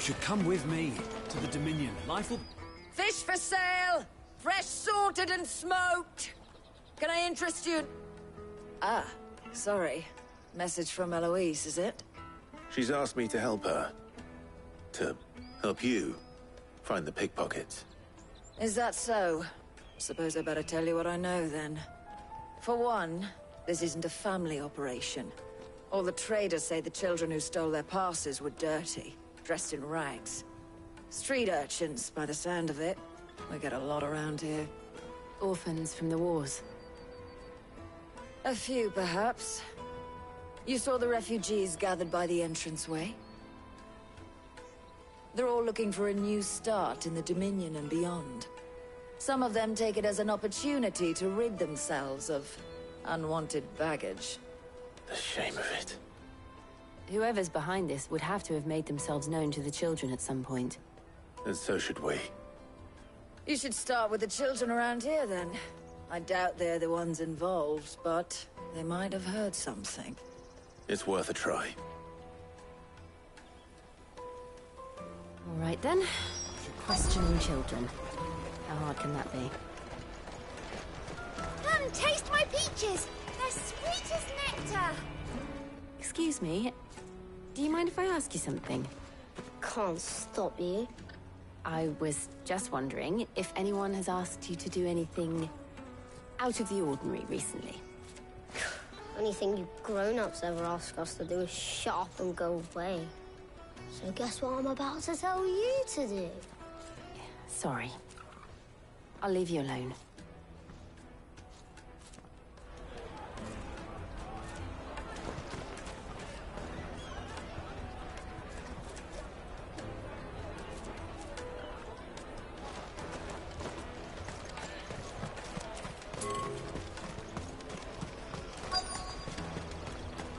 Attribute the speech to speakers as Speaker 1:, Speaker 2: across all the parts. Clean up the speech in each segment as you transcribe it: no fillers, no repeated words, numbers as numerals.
Speaker 1: should come with me to the Dominion. Life will...
Speaker 2: Fish for sale! Fresh sorted and smoked! Can I interest you? Ah, sorry. Message from Eloise, is it?
Speaker 3: She's asked me to help her. To help you find the pickpockets.
Speaker 2: Is that so? Suppose I better tell you what I know, then. For one, this isn't a family operation. All the traders say the children who stole their passes were dirty, dressed in rags. Street urchins, by the sound of it. We get a lot around here.
Speaker 4: Orphans from the wars.
Speaker 2: A few, perhaps. You saw the refugees gathered by the entranceway? They're all looking for a new start in the Dominion and beyond. Some of them take it as an opportunity to rid themselves of unwanted baggage.
Speaker 3: The shame of it.
Speaker 4: Whoever's behind this would have to have made themselves known to the children at some point.
Speaker 3: And so should we.
Speaker 2: You should start with the children around here, then. I doubt they're the ones involved, but they might have heard something.
Speaker 3: It's worth a try.
Speaker 4: All right, then. Questioning children. How hard can that be?
Speaker 5: Come, taste my peaches! They're sweet as nectar!
Speaker 4: Excuse me, do you mind if I ask you something?
Speaker 5: Can't stop you.
Speaker 4: I was just wondering if anyone has asked you to do anything out of the ordinary recently.
Speaker 5: Anything you grown-ups ever ask us to do is shut up and go away. So guess what I'm about to tell you to do?
Speaker 4: Sorry. I'll leave you alone.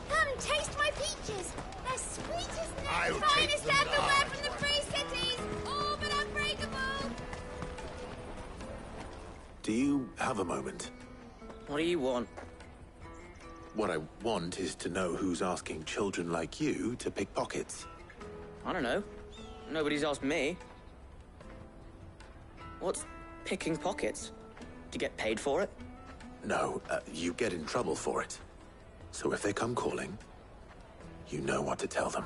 Speaker 5: Come, taste my peaches! They're sweet as
Speaker 6: I'll
Speaker 5: nectar!
Speaker 6: take
Speaker 5: Finest
Speaker 6: them
Speaker 5: everywhere
Speaker 6: now.
Speaker 5: from the Free Cities! All but unbreakable!
Speaker 3: Do you have a moment?
Speaker 7: What do you want?
Speaker 3: What I want is to know who's asking children like you to pick pockets.
Speaker 7: I don't know. Nobody's asked me. What's picking pockets? Do you get paid for it?
Speaker 3: No, you get in trouble for it. So if they come calling, you know what to tell them.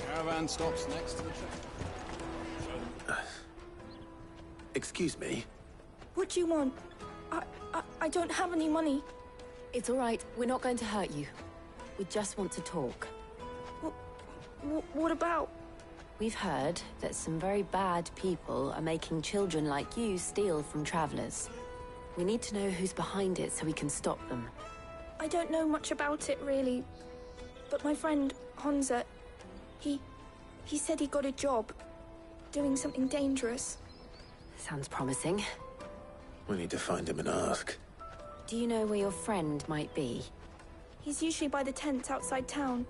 Speaker 1: Caravan stops next to the train.
Speaker 3: Excuse me?
Speaker 8: What do you want? I don't have any money.
Speaker 4: It's all right, we're not going to hurt you. We just want to talk.
Speaker 8: What about?
Speaker 4: We've heard that some very bad people are making children like you steal from travelers. We need to know who's behind it so we can stop them.
Speaker 8: I don't know much about it, really. But my friend, Honza, he said he got a job doing something dangerous.
Speaker 4: Sounds promising.
Speaker 3: We need to find him and ask.
Speaker 4: Do you know where your friend might be?
Speaker 8: He's usually by the tents outside town.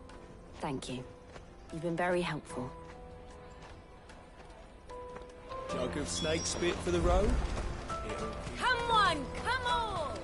Speaker 4: Thank you. You've been very helpful.
Speaker 1: Jug of snake spit for the road?
Speaker 2: Come on, come on!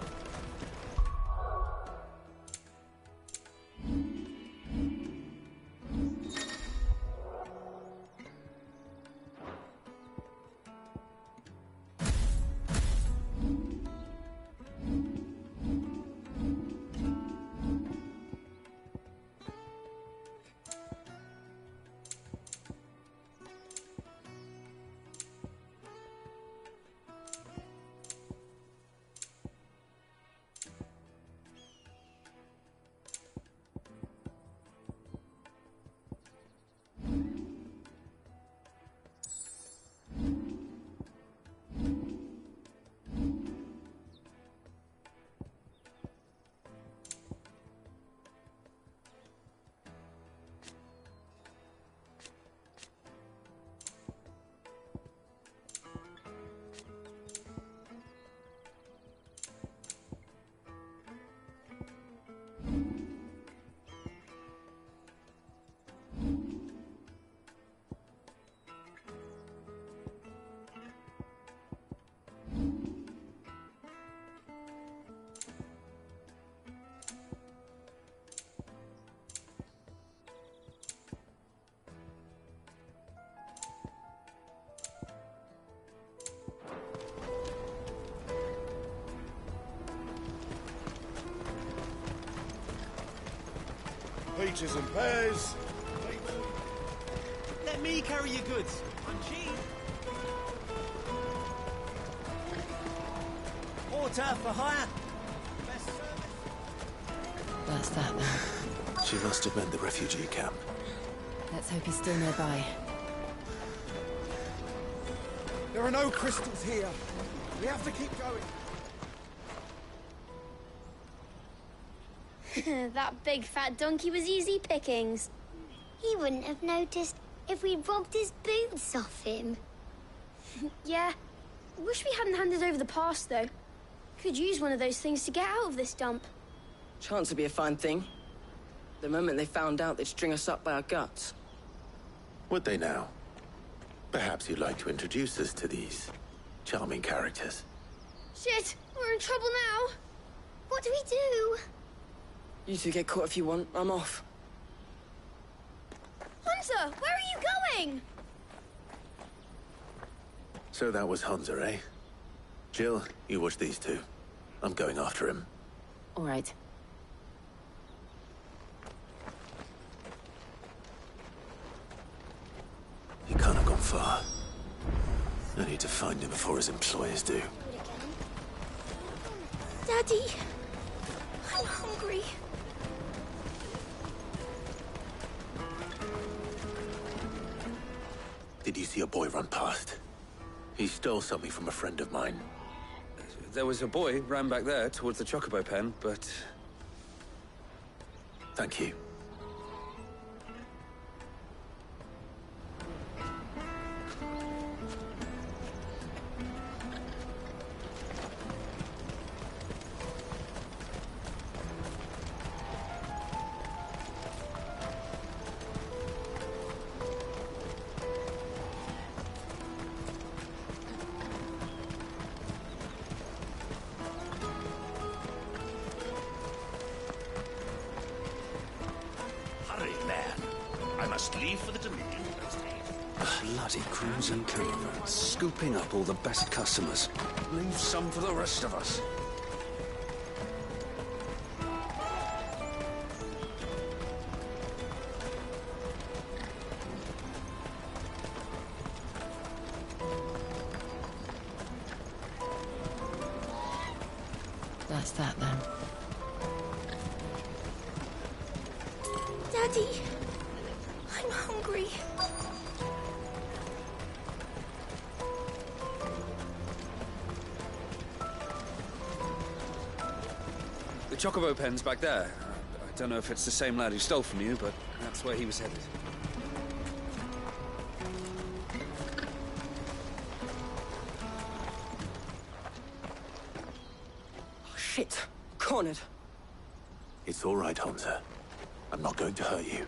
Speaker 6: peaches and pears.
Speaker 1: Let me carry your goods. I'm cheap. Water for hire. Best service.
Speaker 4: That's that then.
Speaker 3: She must have meant the refugee camp.
Speaker 4: Let's hope he's still nearby.
Speaker 6: There are no crystals here. We have to keep going.
Speaker 5: That big fat donkey was easy pickings. He wouldn't have noticed if we'd robbed his boots off him.
Speaker 8: Yeah. Wish we hadn't handed over the pass, though. Could use one of those things to get out of this dump.
Speaker 7: Chance would be a fine thing. The moment they found out, they'd string us up by our guts.
Speaker 3: Would they now? Perhaps you'd like to introduce us to these charming characters.
Speaker 8: Shit, we're in trouble now.
Speaker 5: What do we do?
Speaker 7: You two get caught if you want. I'm off.
Speaker 8: Hunter, where are you going?
Speaker 3: So that was Hunter, eh? Jill, you watch these two. I'm going after him.
Speaker 4: All right.
Speaker 3: He can't have gone far. I need to find him before his employers do.
Speaker 8: Daddy, I'm hungry.
Speaker 3: Did you see a boy run past? He stole something from a friend of mine.
Speaker 9: There was a boy ran back there towards the Chocobo pen, but...
Speaker 3: Thank you.
Speaker 10: Hurry, man. I must leave for the Dominion.
Speaker 9: Bloody cruising caravan, scooping up all the best customers. Leave some for the rest of us.
Speaker 4: That's that then.
Speaker 8: Daddy, I'm hungry.
Speaker 9: The Chocobo pen's back there. I don't know if it's the same lad who stole from you, but that's where he was headed.
Speaker 7: Oh, shit. Cornered.
Speaker 3: It's all right, Hunter. I'm not going to hurt you.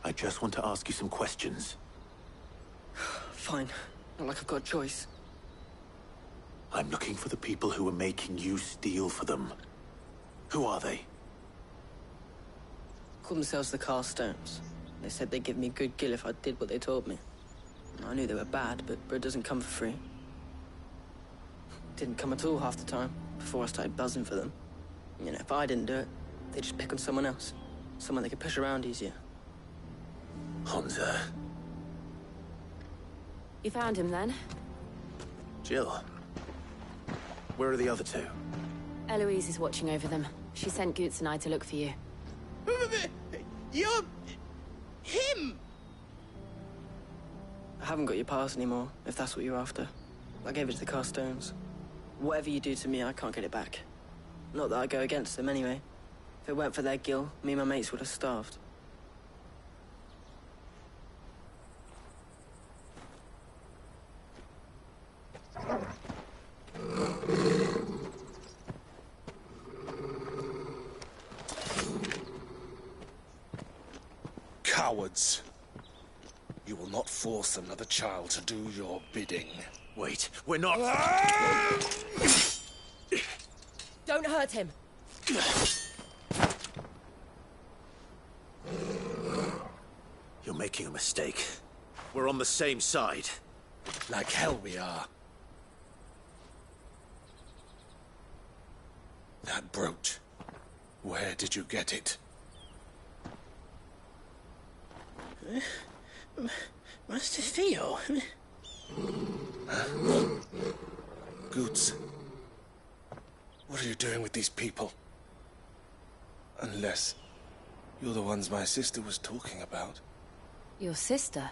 Speaker 3: I just want to ask you some questions.
Speaker 7: Fine. Not like I've got a choice.
Speaker 3: I'm looking for the people who are making you steal for them. Who are they?
Speaker 7: Call themselves the Carstones. They said they'd give me a good gill if I did what they told me. I knew they were bad, but bread doesn't come for free. Didn't come at all half the time, before I started buzzing for them. You know, if I didn't do it, they'd just pick on someone else. Someone they could push around easier.
Speaker 3: Hunter.
Speaker 4: You found him then?
Speaker 3: Jill. Where are the other two?
Speaker 4: Eloise is watching over them. She sent Goots and I to look for you.
Speaker 10: You're... him!
Speaker 7: I haven't got your pass anymore, if that's what you're after. I gave it to the Carstones. Whatever you do to me, I can't get it back. Not that I go against them anyway. If it weren't for their gill, me and my mates would have starved.
Speaker 10: Cowards. You will not force another child to do your bidding.
Speaker 3: Wait, we're not...
Speaker 4: Don't hurt him.
Speaker 3: You're making a mistake. We're on the same side.
Speaker 10: Like hell we are. That brooch. Where did you get it?
Speaker 7: Master Theo?
Speaker 10: Goods. What are you doing with these people? Unless you're the ones my sister was talking about.
Speaker 4: Your sister?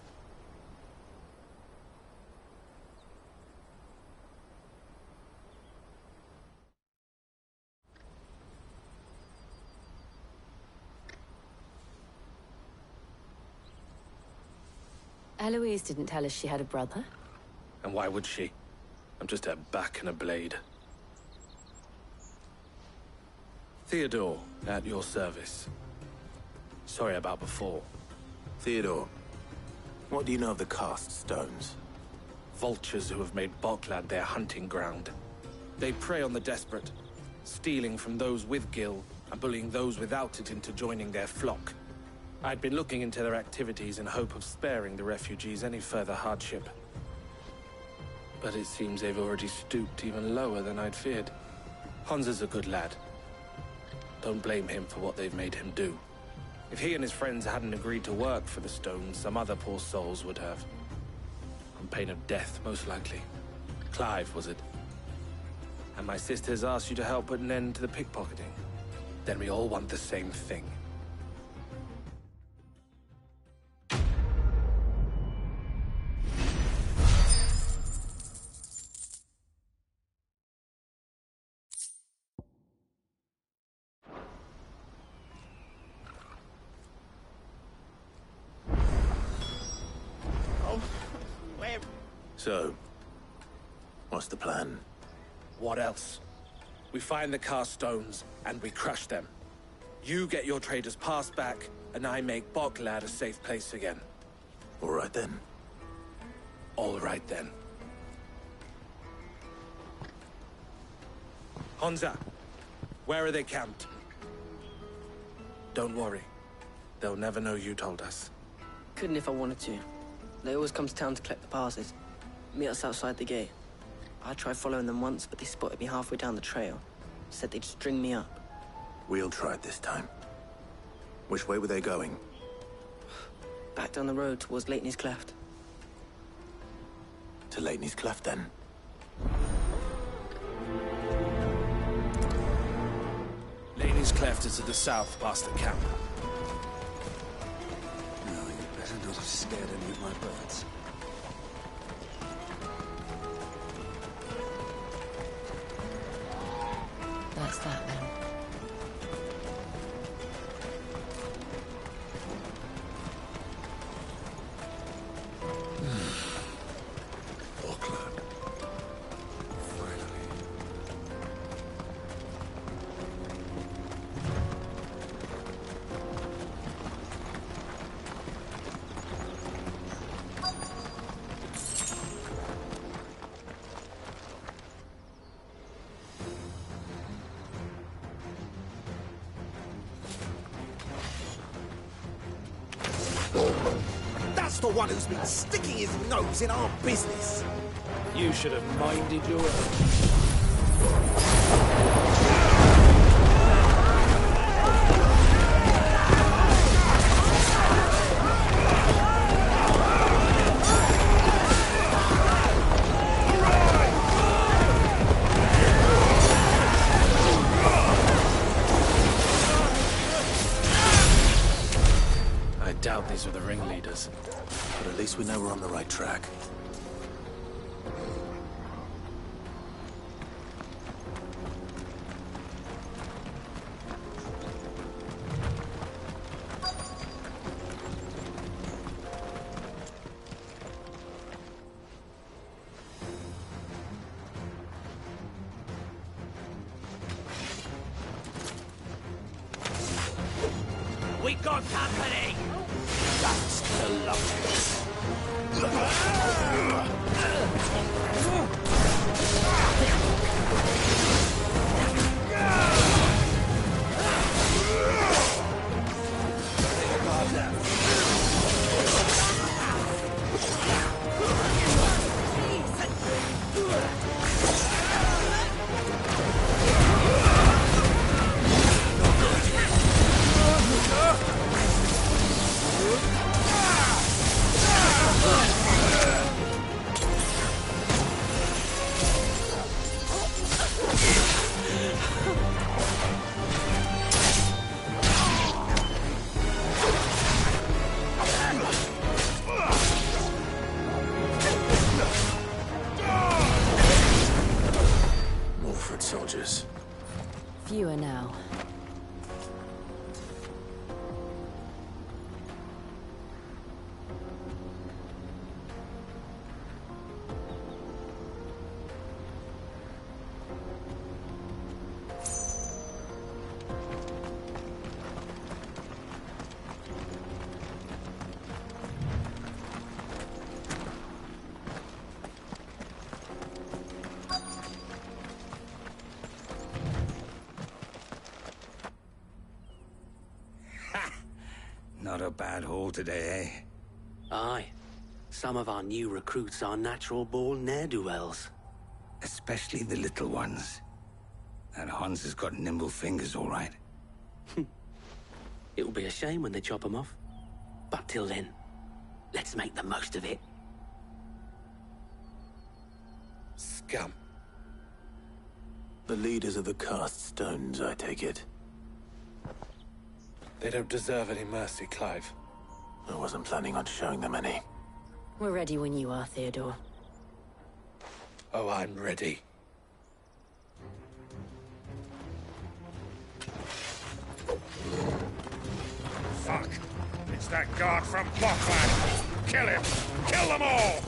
Speaker 4: Eloise didn't tell us she had a brother.
Speaker 10: And why would she? I'm just her back and a blade. Theodore, at your service. Sorry about before.
Speaker 3: Theodore, what do you know of the cast stones?
Speaker 10: Vultures who have made Boklad their hunting ground. They prey on the desperate, stealing from those with gil and bullying those without it into joining their flock. I'd been looking into their activities in hope of sparing the refugees any further hardship. But it seems they've already stooped even lower than I'd feared. Hans is a good lad. Don't blame him for what they've made him do. If he and his friends hadn't agreed to work for the stones, some other poor souls would have. On pain of death, most likely. Clive, was it? And my sister's asked you to help put an end to the pickpocketing. Then we all want the same thing.
Speaker 3: So, what's the plan?
Speaker 10: What else? We find the cast stones, and we crush them. You get your traders' pass back, and I make Boklad a safe place again.
Speaker 3: All right then.
Speaker 10: All right then. Honza, where are they camped? Don't worry. They'll never know you told us.
Speaker 7: Couldn't if I wanted to. They always come to town to collect the passes. Meet us outside the gate. I tried following them once, but they spotted me halfway down the trail. Said they'd string me up.
Speaker 3: We'll try it this time. Which way were they going?
Speaker 7: Back down the road towards Leitney's Cleft.
Speaker 3: To Leitney's Cleft, then.
Speaker 10: Leitney's Cleft is to the south, past the camp.
Speaker 9: No, you better not have scared any of my birds.
Speaker 4: That's that then.
Speaker 9: Boklad. Finally.
Speaker 6: That's the one who's been sticking his nose in our business.
Speaker 10: You should have minded your I doubt these were the ringleaders.
Speaker 3: But at least we know we're on the right track.
Speaker 1: We got company!
Speaker 6: That's the luck.
Speaker 4: Fewer now.
Speaker 9: Not a bad haul today, eh?
Speaker 1: Aye. Some of our new recruits are natural-born ne'er-do-wells.
Speaker 9: Especially the little ones. That Hans has got nimble fingers, all right.
Speaker 1: It'll be a shame when they chop them off. But till then, let's make the most of it.
Speaker 10: Scum.
Speaker 3: The leaders of the cast stones, I take it.
Speaker 10: They don't deserve any mercy, Clive.
Speaker 3: I wasn't planning on showing them any.
Speaker 4: We're ready when you are, Theodore.
Speaker 10: Oh, I'm ready.
Speaker 11: Fuck! It's that guard from Bocklad! Kill him! Kill them all!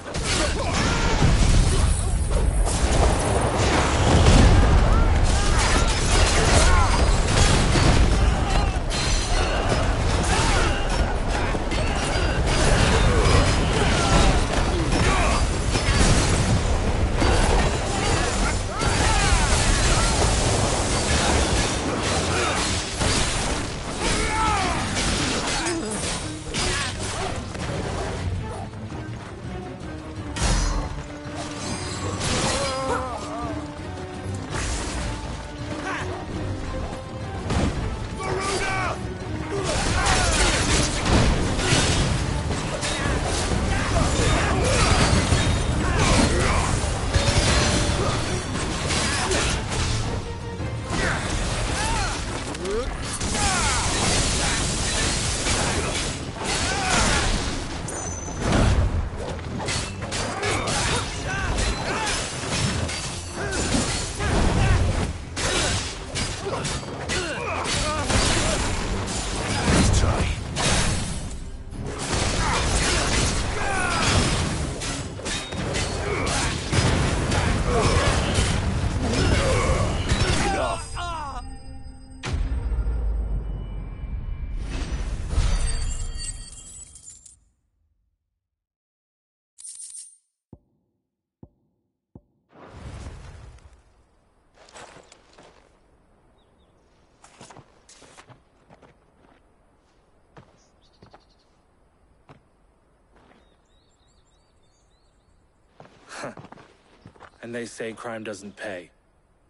Speaker 10: And they say crime doesn't pay.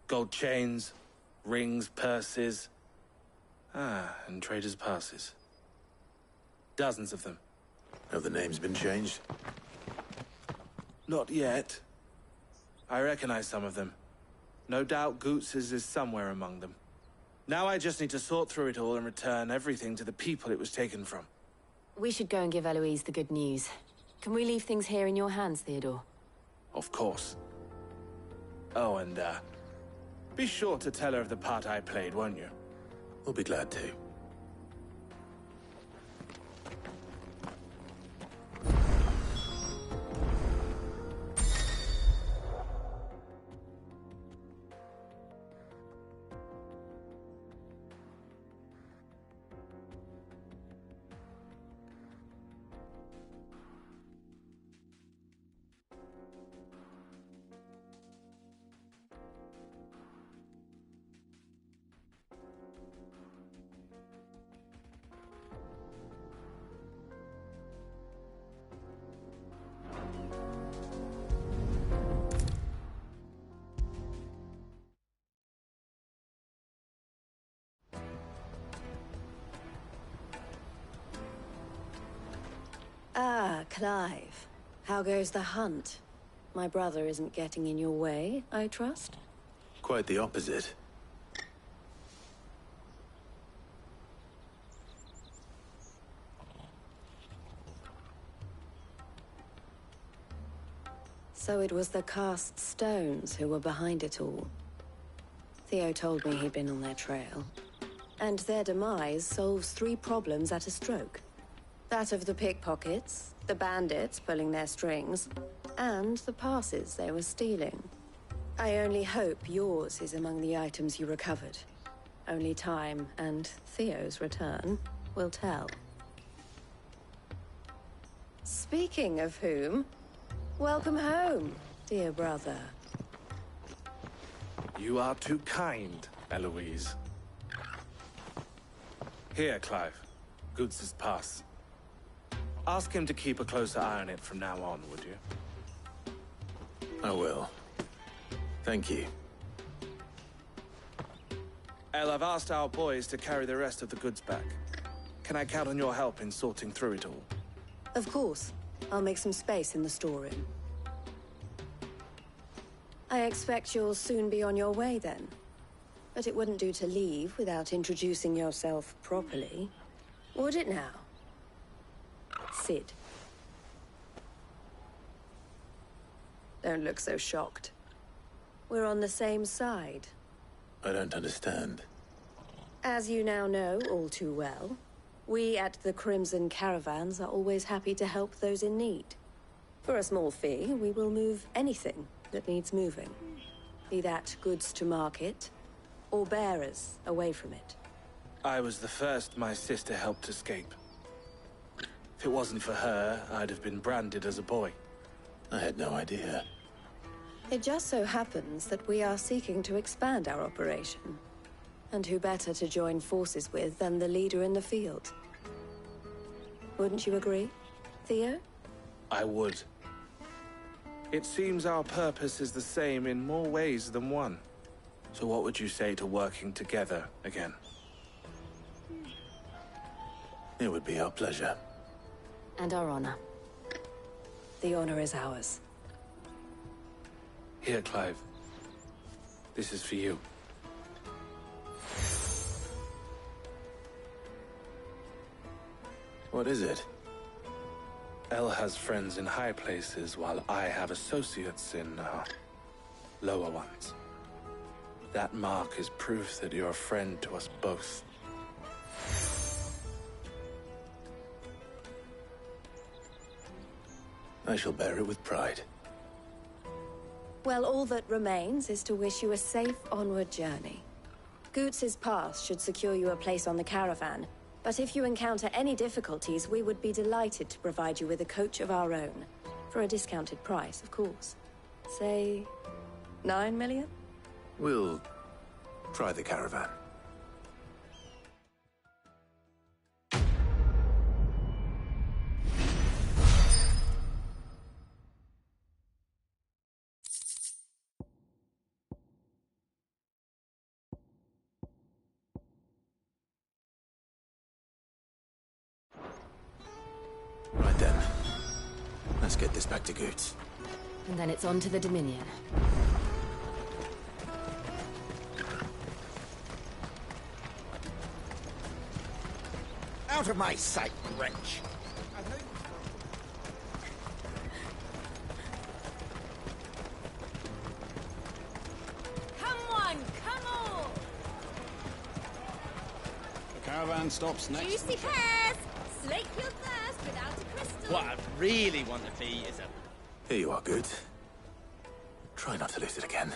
Speaker 10: Gold chains, rings, purses. And traders' passes. Dozens of them.
Speaker 3: Have the names been changed?
Speaker 10: Not yet. I recognize some of them. No doubt Goots's is somewhere among them. Now I just need to sort through it all and return everything to the people it was taken from.
Speaker 4: We should go and give Eloise the good news. Can we leave things here in your hands, Theodore?
Speaker 10: Of course. Oh, and, be sure to tell her of the part I played, won't you?
Speaker 3: We'll be glad to.
Speaker 2: Ah, Clive. How goes the hunt? My brother isn't getting in your way, I trust?
Speaker 3: Quite the opposite.
Speaker 2: So it was the cast stones who were behind it all.
Speaker 4: Theo told me he'd been on their trail. And their demise solves 3 problems at a stroke. That of the pickpockets, the bandits pulling their strings, and the passes they were stealing. I only hope yours is among the items you recovered. Only time and Theo's return will tell. Speaking of whom, welcome home, dear brother.
Speaker 10: You are too kind, Eloise. Here, Clive. Goods' pass. Ask him to keep a closer eye on it from now on, would you?
Speaker 3: I will. Thank you.
Speaker 10: El, I've asked our boys to carry the rest of the goods back. Can I count on your help in sorting through it all?
Speaker 4: Of course. I'll make some space in the storeroom. I expect you'll soon be on your way then. But it wouldn't do to leave without introducing yourself properly. Would it now? Sid. Don't look so shocked. We're on the same side.
Speaker 3: I don't understand.
Speaker 4: As you now know all too well, we at the Crimson Caravans are always happy to help those in need. For a small fee, we will move anything that needs moving. Be that goods to market, or bearers away from it.
Speaker 10: I was the first my sister helped escape. If it wasn't for her, I'd have been branded as a boy.
Speaker 3: I had no idea.
Speaker 4: It just so happens that we are seeking to expand our operation. And who better to join forces with than the leader in the field? Wouldn't you agree, Theo?
Speaker 10: I would. It seems our purpose is the same in more ways than one. So what would you say to working together again?
Speaker 3: It would be our pleasure.
Speaker 4: And our honor. The honor is ours.
Speaker 10: Here, Clive. This is for you.
Speaker 3: What is it?
Speaker 10: El has friends in high places, while I have associates in, lower ones. That mark is proof that you're a friend to us both.
Speaker 3: I shall bear it with pride.
Speaker 4: Well, all that remains is to wish you a safe onward journey. Goots' pass should secure you a place on the caravan, but if you encounter any difficulties, we would be delighted to provide you with a coach of our own. For a discounted price, of course. Say, 9 million?
Speaker 3: We'll try the caravan. Right then. Let's get this back to Goots.
Speaker 4: And then it's on to the Dominion.
Speaker 6: Out of my sight, wretch!
Speaker 2: Come on, come on!
Speaker 9: The caravan stops next.
Speaker 2: Juicy pears! Slake your thirst without a crystal.
Speaker 12: What I really want to be is a...
Speaker 3: Here you are, Goots. Try not to lose it again.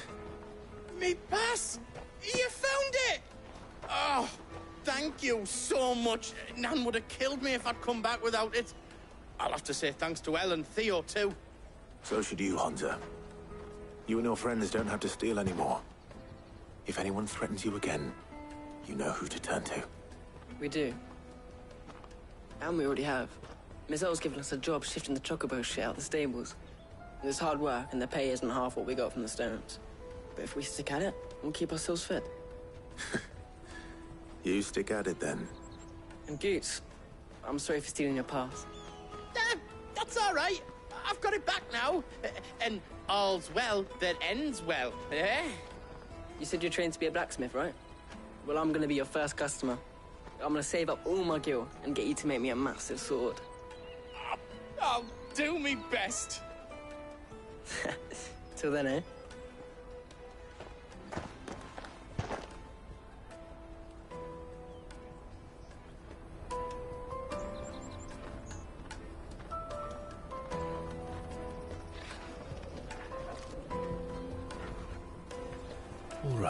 Speaker 12: Me pass! You found it! Oh, thank you so much. Nan would have killed me if I'd come back without it. I'll have to say thanks to Elle and Theo, too.
Speaker 3: So should you, Hunter. You and your friends don't have to steal anymore. If anyone threatens you again, you know who to turn to.
Speaker 7: We do. And we already have. Miss L's given us a job shifting the chocobo shit out the stables. It's hard work, and the pay isn't half what we got from the Stones. But if we stick at it, we'll keep ourselves fit.
Speaker 3: You stick at it, then.
Speaker 7: And Goots, I'm sorry for stealing your pass.
Speaker 12: That's all right. I've got it back now. And all's well that ends well, eh?
Speaker 7: You said you're trained to be a blacksmith, right? Well, I'm gonna be your first customer. I'm gonna save up all my gil and get you to make me a massive sword.
Speaker 12: I'll do me best.
Speaker 7: Till then, eh?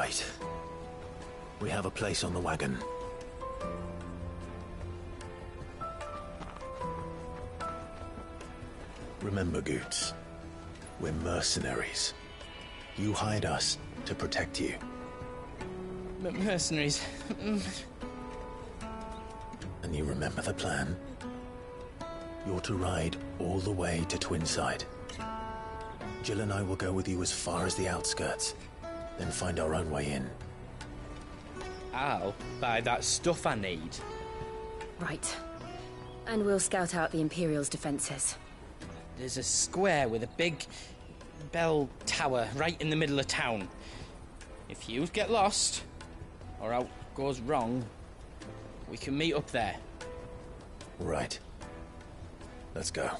Speaker 3: Right. We have a place on the wagon. Remember, Goots, we're mercenaries. You hired us to protect you.
Speaker 13: Mercenaries?
Speaker 3: And you remember the plan? You're to ride all the way to Twinside. Jill and I will go with you as far as the outskirts, then find our own way in.
Speaker 13: I'll buy that stuff I need.
Speaker 14: Right. And we'll scout out the Imperial's defenses.
Speaker 13: There's a square with a big bell tower right in the middle of town. If you get lost, or out goes wrong, we can meet up there.
Speaker 3: Right. Let's go.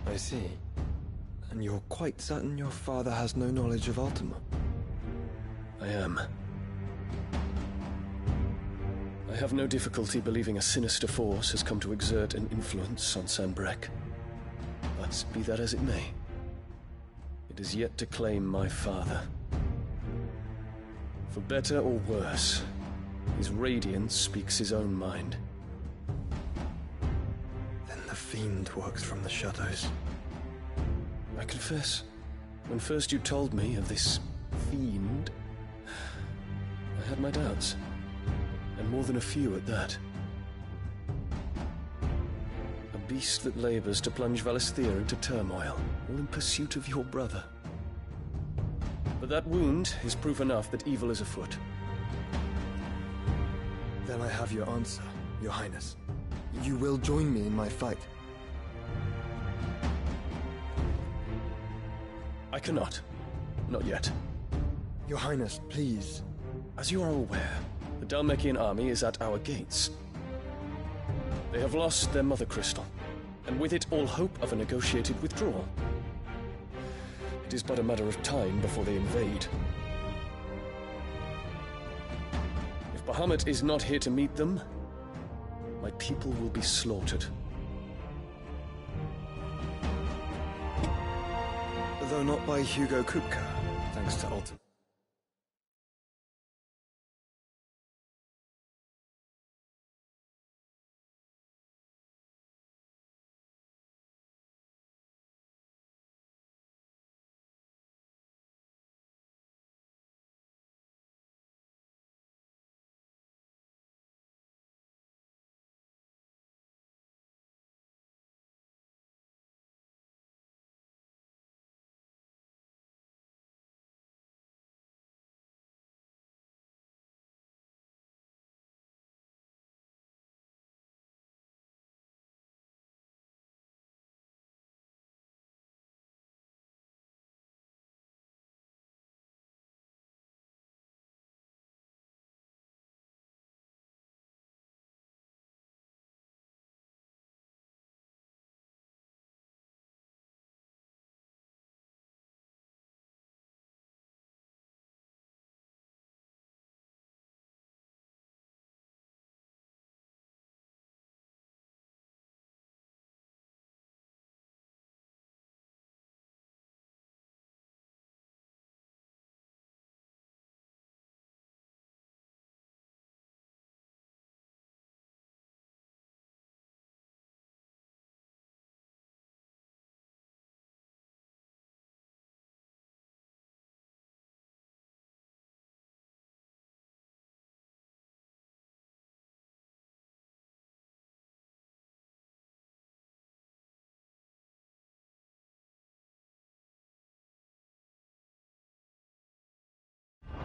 Speaker 6: I see. And you're quite certain your father has no knowledge of Ultima?
Speaker 15: I am. I have no difficulty believing a sinister force has come to exert an influence on Sanbreque. But be that as it may, it is yet to claim my father. For better or worse, his radiance speaks his own mind.
Speaker 6: Then the Fiend works from the shadows.
Speaker 15: I confess, when first you told me of this Fiend, I had my doubts. And more than a few at that. A beast that labors to plunge Valisthea into turmoil, all in pursuit of your brother. But that wound is proof enough that evil is afoot.
Speaker 6: Then I have your answer, Your Highness. You will join me in my fight.
Speaker 15: I cannot. Not yet.
Speaker 6: Your Highness, please.
Speaker 15: As you are aware, the Dhalmekian army is at our gates. They have lost their mother crystal, and with it all hope of a negotiated withdrawal. It is but a matter of time before they invade. If Bahamut is not here to meet them, my people will be slaughtered.
Speaker 6: Though not by Hugo Kupka, thanks to Ultima.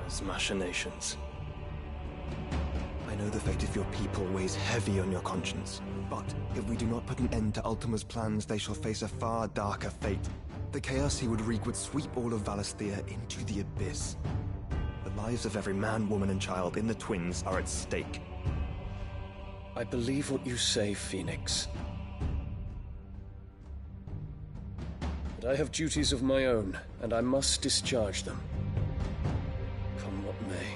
Speaker 6: His machinations. I know the fate of your people weighs heavy on your conscience, but if we do not put an end to Ultima's plans, they shall face a far darker fate. The chaos he would wreak would sweep all of Valisthea into the abyss. The lives of every man, woman, and child in the Twins are at stake.
Speaker 15: I believe what you say, Phoenix. But I have duties of my own, and I must discharge them. Come what may.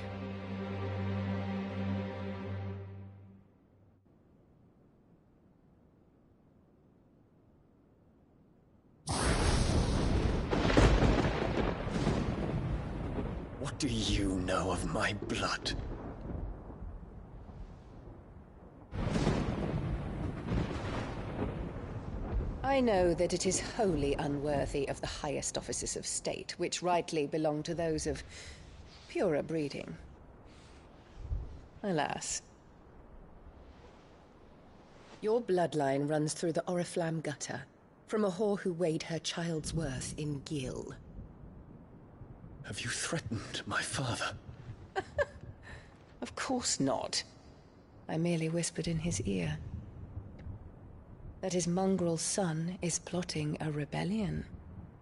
Speaker 6: What do you know of my blood?
Speaker 16: I know that it is wholly unworthy of the highest offices of state, which rightly belong to those of purer breeding. Alas. Your bloodline runs through the Oriflamme gutter, from a whore who weighed her child's worth in gil.
Speaker 6: Have you threatened my father?
Speaker 16: Of course not. I merely whispered in his ear that his mongrel son is plotting a rebellion.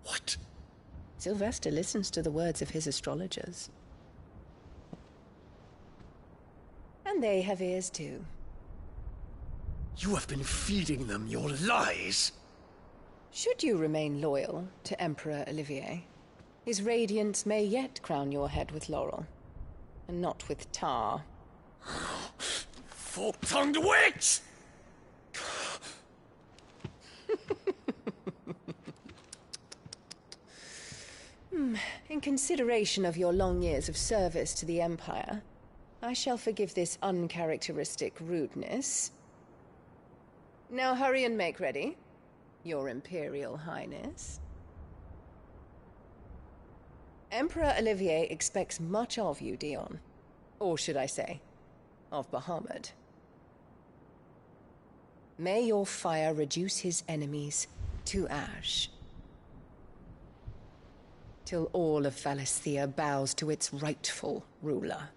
Speaker 6: What?
Speaker 16: Sylvester listens to the words of his astrologers. And they have ears too.
Speaker 6: You have been feeding them your lies!
Speaker 16: Should you remain loyal to Emperor Olivier, his radiance may yet crown your head with laurel, and not with tar.
Speaker 6: Fork-tongued witch!
Speaker 16: In consideration of your long years of service to the Empire, I shall forgive this uncharacteristic rudeness. Now hurry and make ready, Your Imperial Highness. Emperor Olivier expects much of you, Dion. Or should I say, of Bahamut. May your fire reduce his enemies to ash, till all of Valisthea bows to its rightful ruler.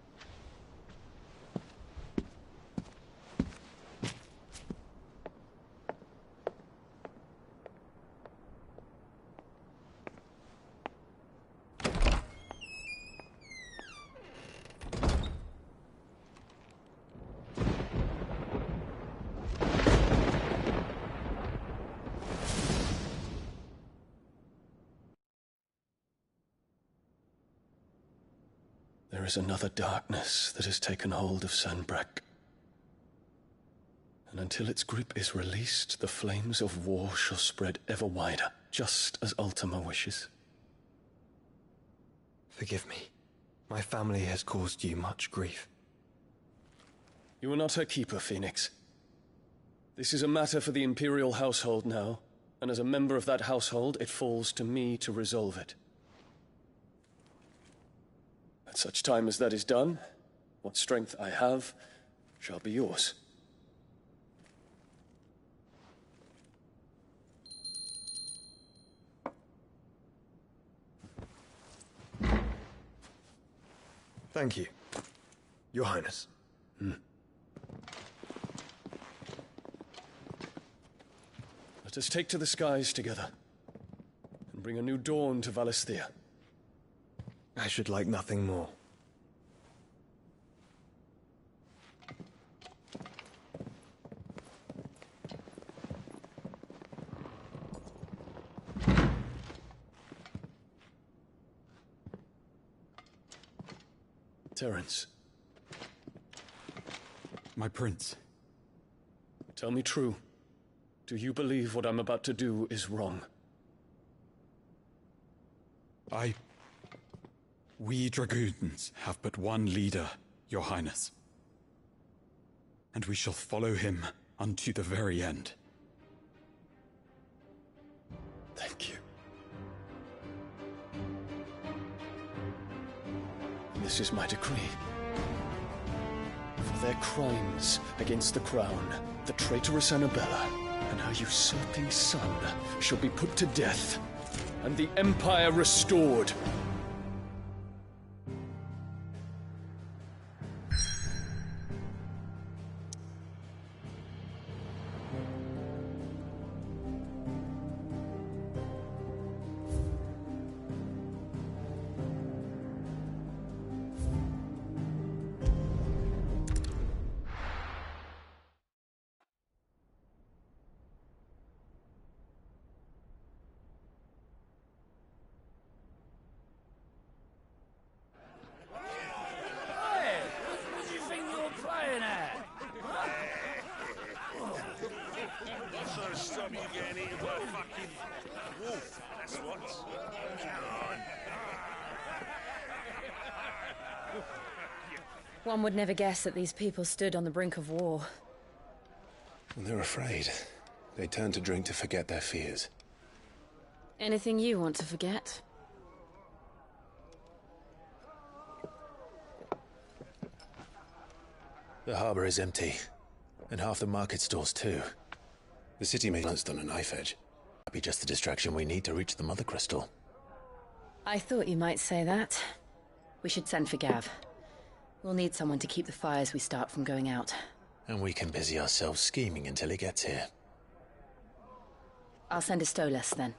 Speaker 6: There is another darkness that has taken hold of Sanbreque. And until its grip is released, the flames of war shall spread ever wider, just as Ultima wishes. Forgive me. My family has caused you much grief.
Speaker 15: You are not her keeper, Phoenix. This is a matter for the Imperial household now, and as a member of that household, it falls to me to resolve it. At such time as that is done, what strength I have shall be yours.
Speaker 6: Thank you, Your Highness.
Speaker 15: Let us take to the skies together, and bring a new dawn to Valisthea.
Speaker 6: I should like nothing more.
Speaker 15: Terence.
Speaker 17: My prince.
Speaker 15: Tell me true. Do you believe what I'm about to do is wrong?
Speaker 17: We dragoons have but one leader, Your Highness. And we shall follow him unto the very end.
Speaker 15: Thank you. This is my decree. For their crimes against the crown, the traitorous Annabella and her usurping son shall be put to death, and the Empire restored.
Speaker 14: One would never guess that these people stood on the brink of war.
Speaker 3: Well, they're afraid. They turn to drink to forget their fears.
Speaker 14: Anything you want to forget?
Speaker 3: The harbor is empty, and half the market stalls too. The city may glanced on a knife edge. Might be just the distraction we need to reach the Mother Crystal.
Speaker 14: I thought you might say that. We should send for Gav. We'll need someone to keep the fires we start from going out.
Speaker 3: And we can busy ourselves scheming until he gets here.
Speaker 14: I'll send a Stolas then.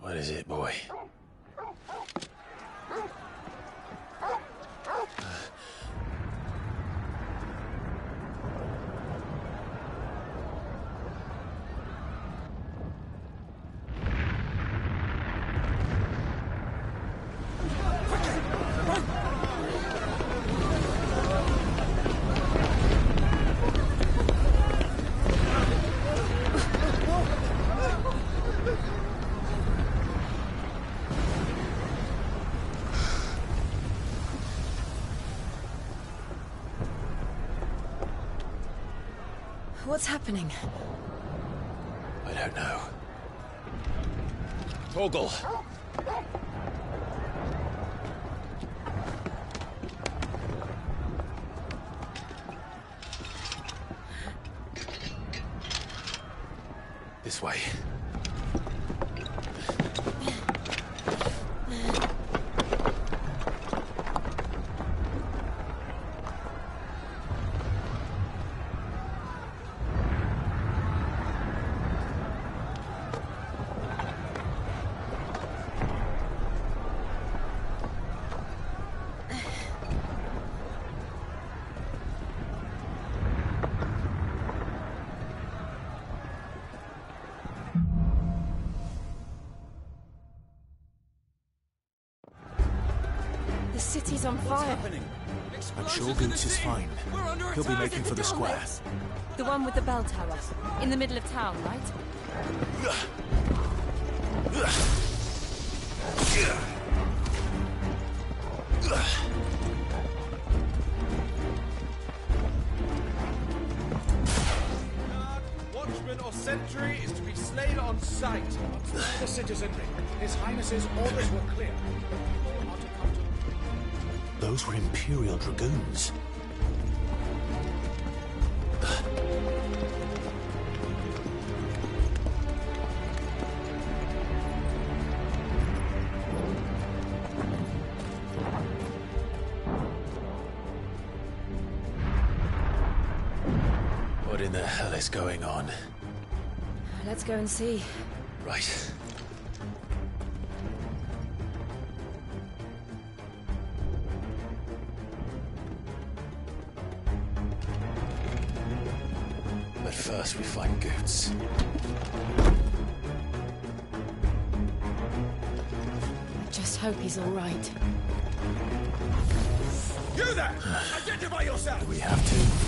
Speaker 3: What is it, boy?
Speaker 14: What's happening?
Speaker 3: I don't know. Torgal! This way.
Speaker 14: The city's on fire.
Speaker 3: I'm sure Goots is fine. He'll be making for the square.
Speaker 14: The one with the bell tower. In the middle of town, right?
Speaker 10: Watchman or sentry is to be slain on sight.
Speaker 11: The citizenry. His Highness's orders were clear.
Speaker 3: Those were Imperial Dragoons. What in the hell is going on?
Speaker 14: Let's go and see.
Speaker 3: Right. But first we find Goots.
Speaker 14: Just hope he's all right.
Speaker 11: You there! Identify yourself!
Speaker 3: Do we have to?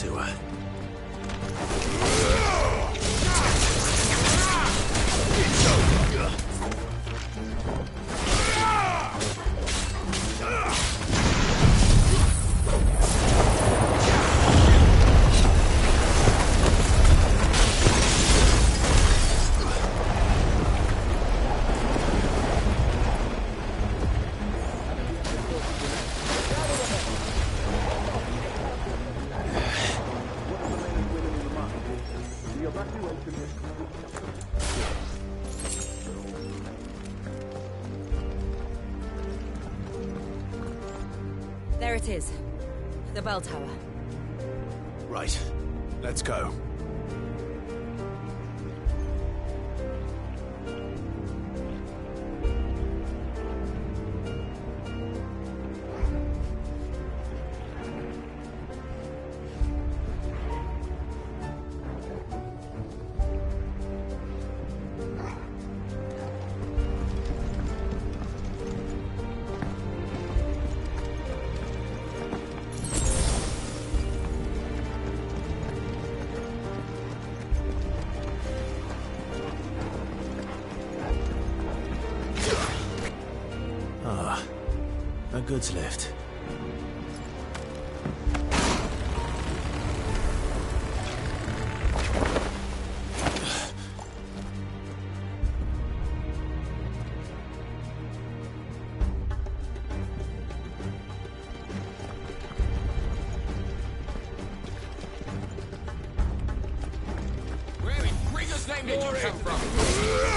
Speaker 3: to her.
Speaker 14: There it is. The bell tower.
Speaker 3: Right. Let's go. A goods lift.
Speaker 18: Where in Gringer's name did you come from?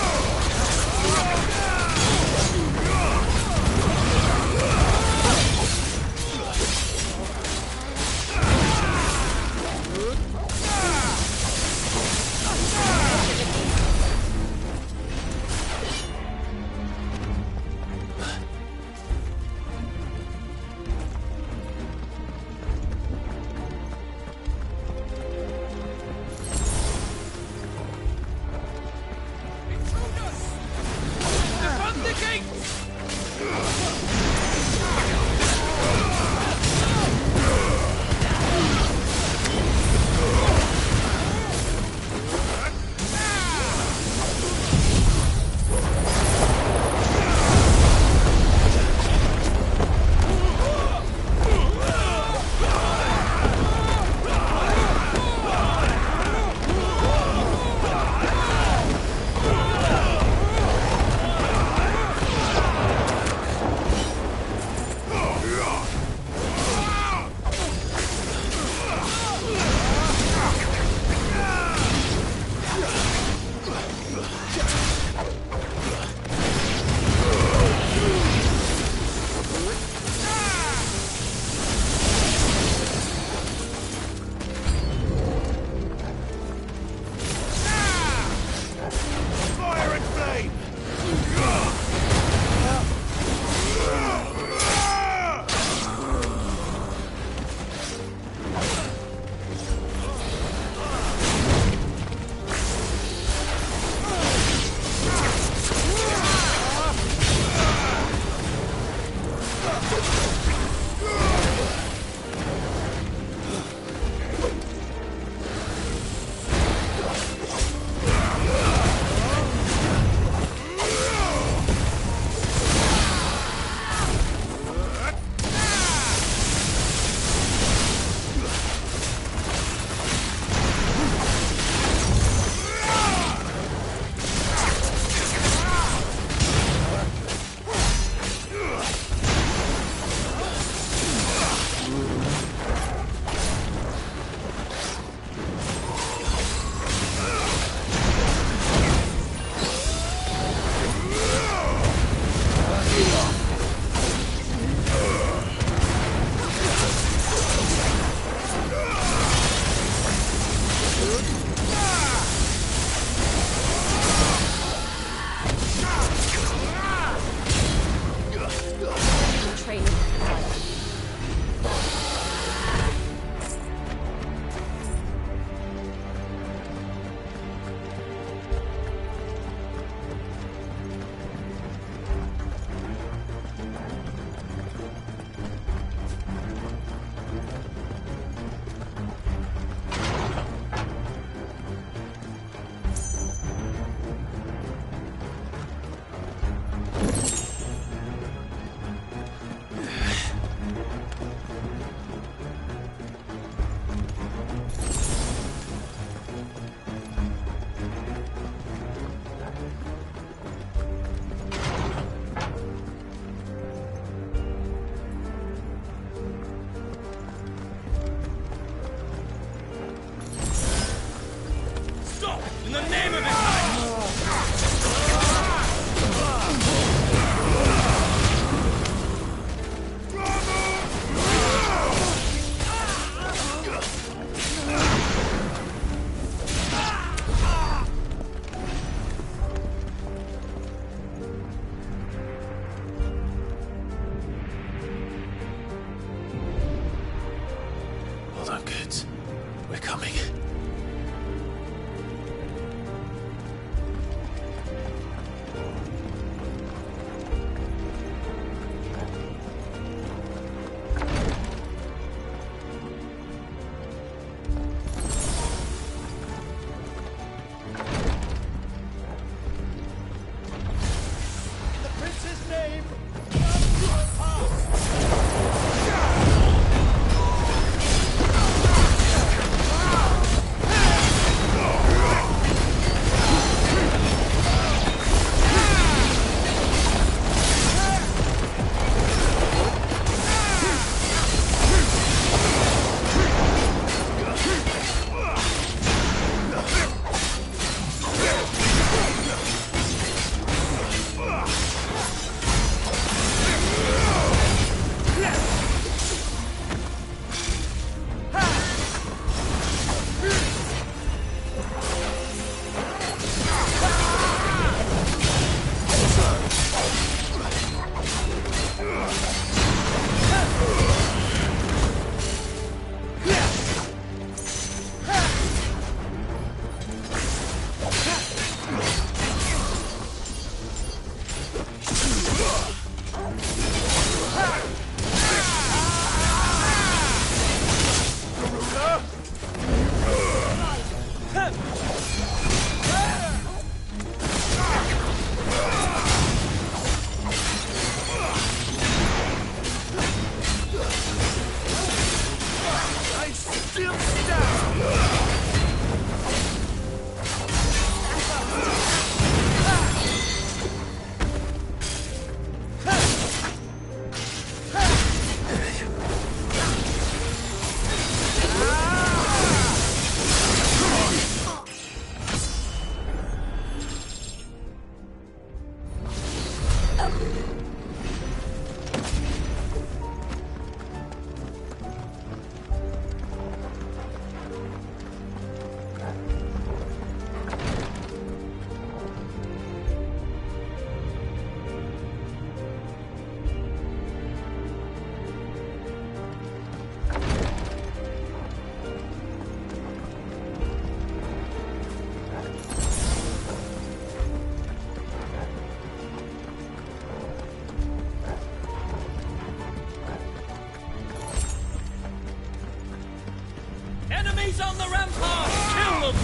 Speaker 13: Eyes on the rampart! Kill them!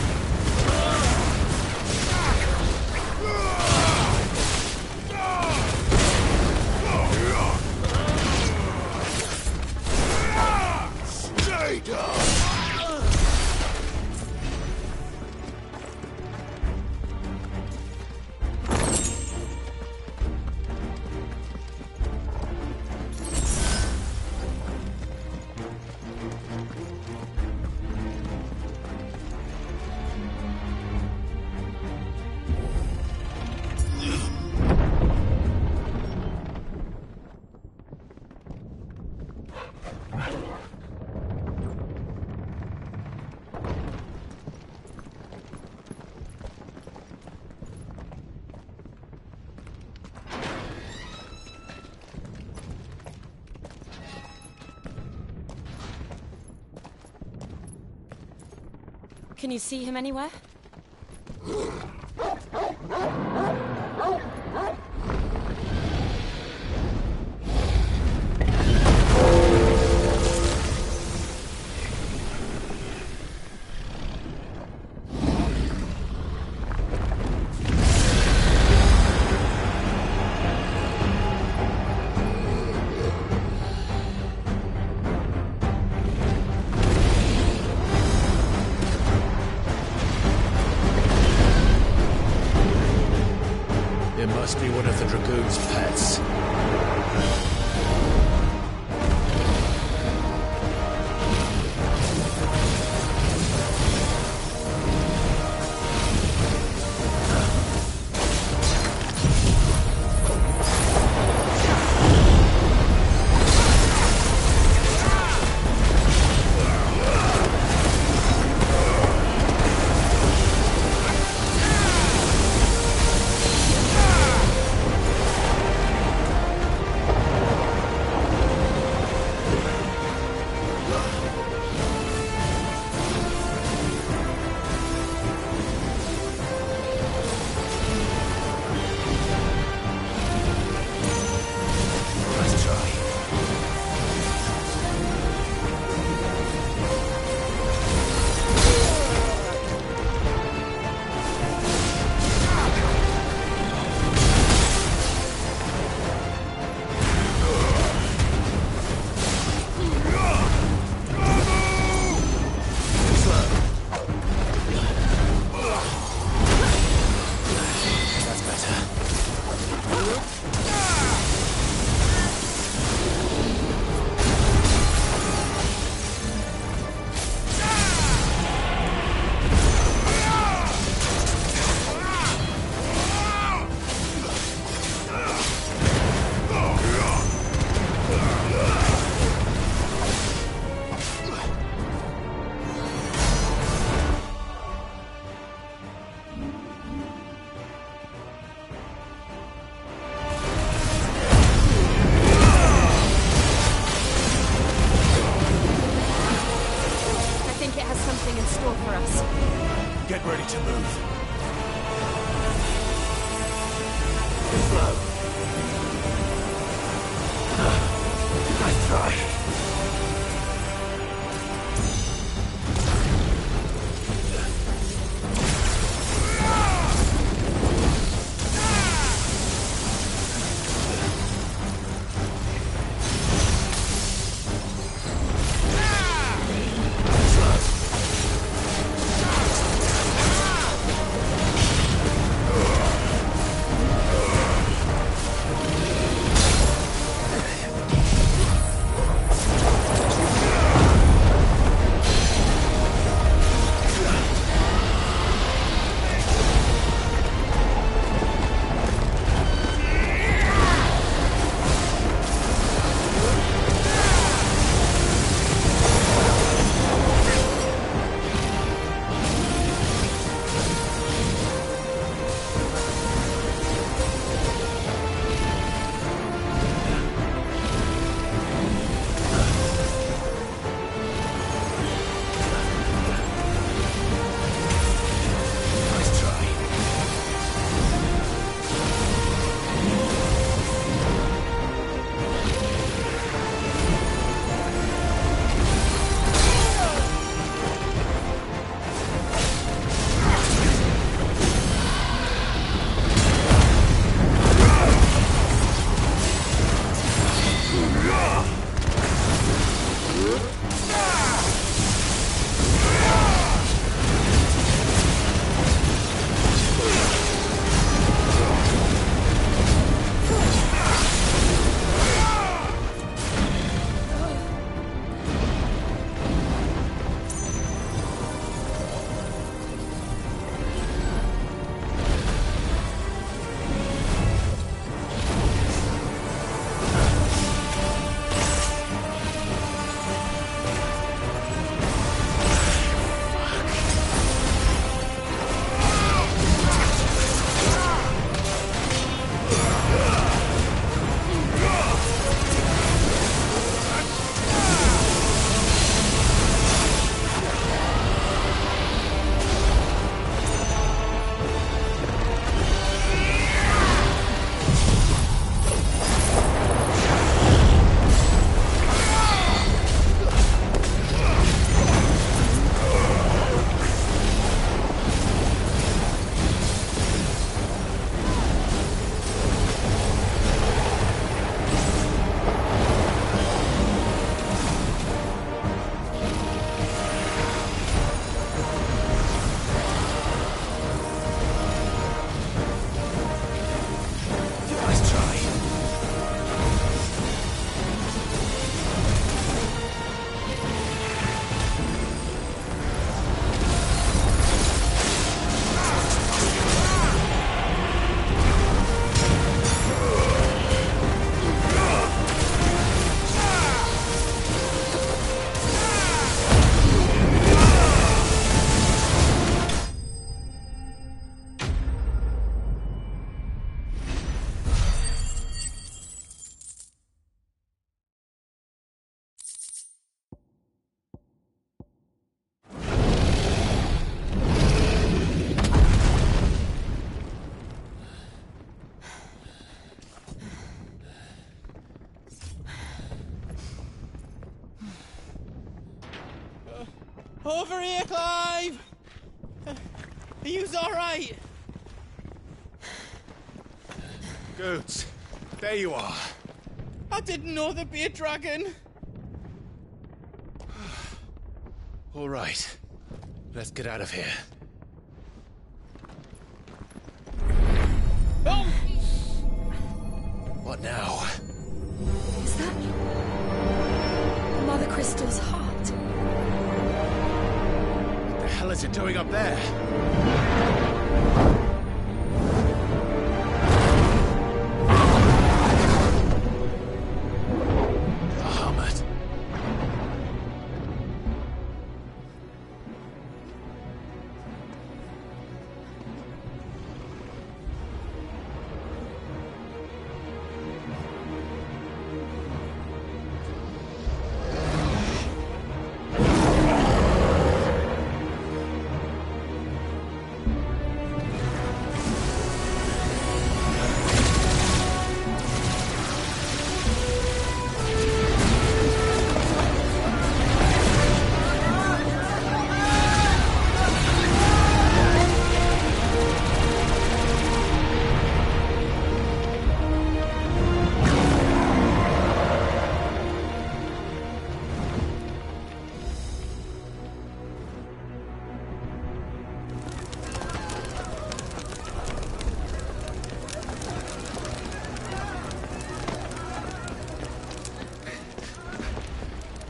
Speaker 11: Stay down!
Speaker 19: Can you see him anywhere?
Speaker 3: It must be one of the Dragoon's pets.
Speaker 7: Over here, Clive! Are you alright?
Speaker 3: Goods, there you are.
Speaker 7: I didn't know there'd be a dragon.
Speaker 3: All right, let's get out of here.
Speaker 7: Oh!
Speaker 3: What now?
Speaker 19: Is that Mother Crystal's heart?
Speaker 3: What the hell is it doing up there? Bahamut.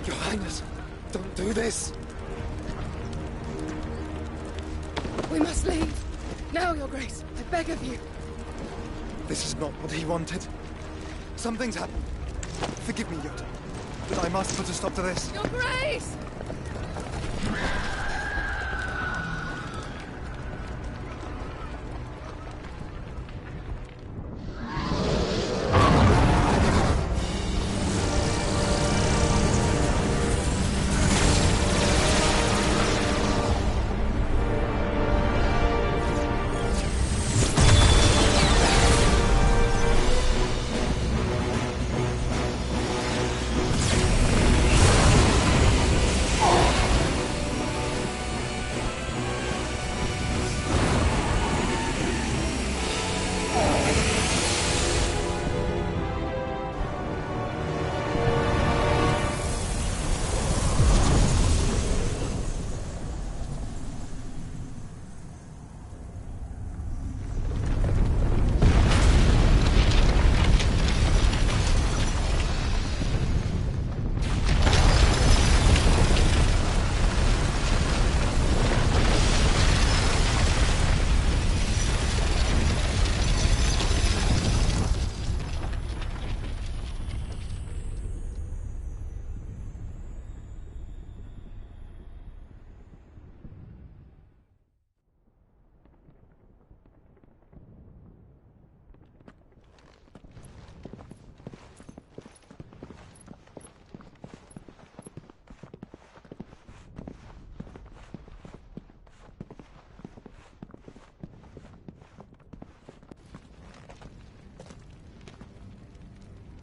Speaker 6: Your Highness, don't do this.
Speaker 20: We must leave. Now, Your Grace. I beg of you.
Speaker 6: This is not what he wanted. Something's happened. Forgive me, Yoda, but I must put a stop to this.
Speaker 20: Your Grace!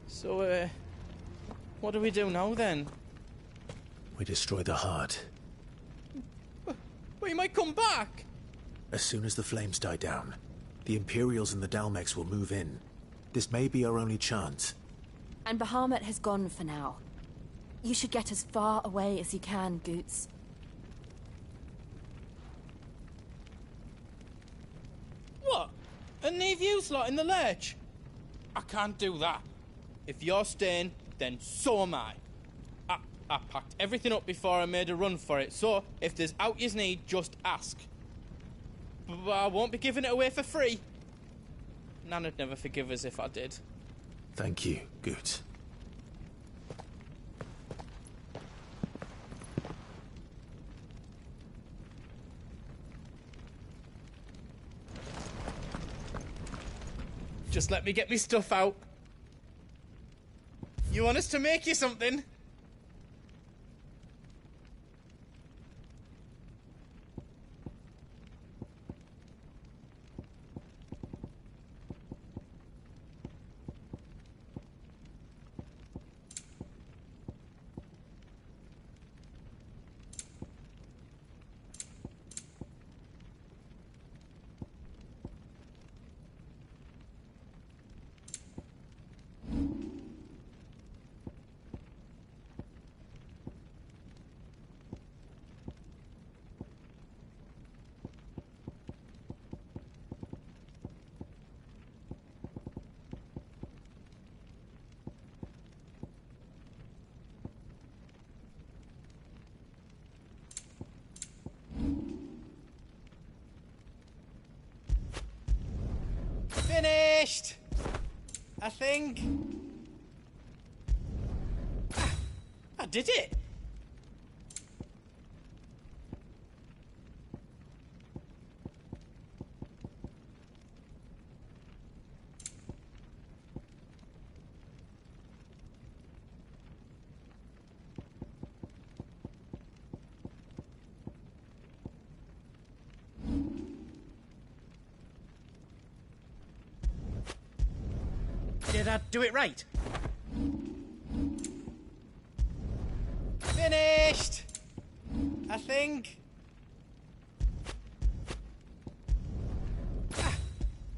Speaker 13: So, what do we do now, then?
Speaker 3: We destroy the heart.
Speaker 7: But he might come back!
Speaker 3: As soon as the flames die down, the Imperials and the Dalmex will move in. This may be our only chance.
Speaker 19: And Bahamut has gone for now. You should get as far away as you can, Goots.
Speaker 7: What? And leave you lot in the lurch? I can't do that. If you're staying, then so am I. I packed everything up before I made a run for it, so if there's out you need, just ask. But I won't be giving it away for free. Nana'd never forgive us if I did.
Speaker 3: Thank you, Goots.
Speaker 7: Just let me get me stuff out. You want us to make you something?
Speaker 13: Finished! I think. I did it! Did I do it right? Finished! I think.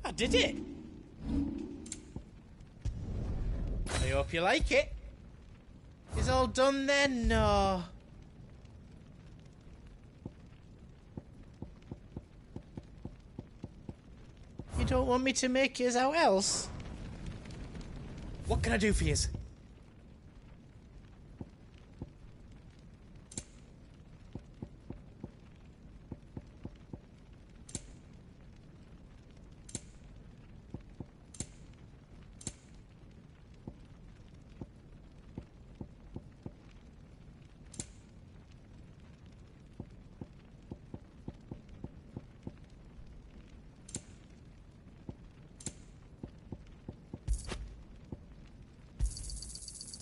Speaker 13: I did it! I hope you like it. Is all done then? No. You don't want me to make yours out else? What can I do for yous?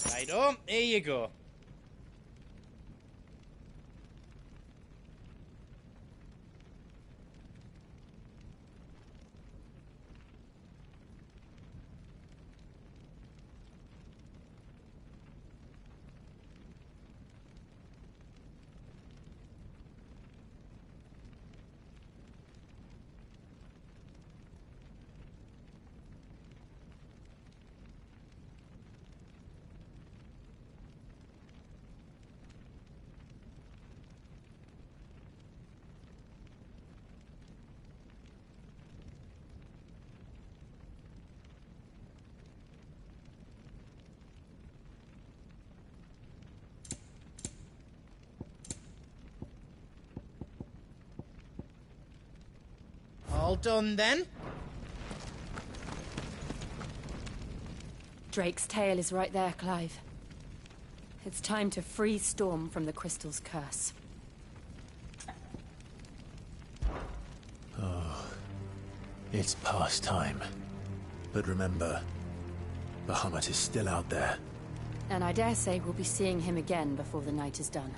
Speaker 13: Righto, here you go. All done then?
Speaker 19: Drake's tail is right there, Clive. It's time to free Storm from the crystal's curse.
Speaker 3: Oh, it's past time. But remember, Bahamut is still out there.
Speaker 19: And I dare say we'll be seeing him again before the night is done.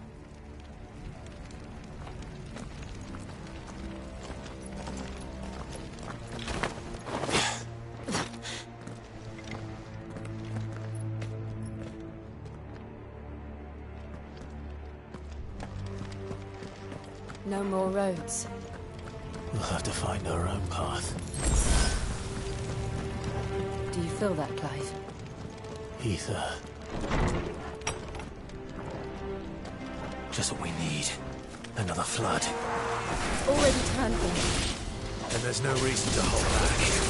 Speaker 19: No more roads.
Speaker 3: We'll have to find our own path.
Speaker 19: Do you feel that, Clive?
Speaker 3: Ether. Just what we need. Another flood.
Speaker 19: Already turned them.
Speaker 3: And there's no reason to hold back.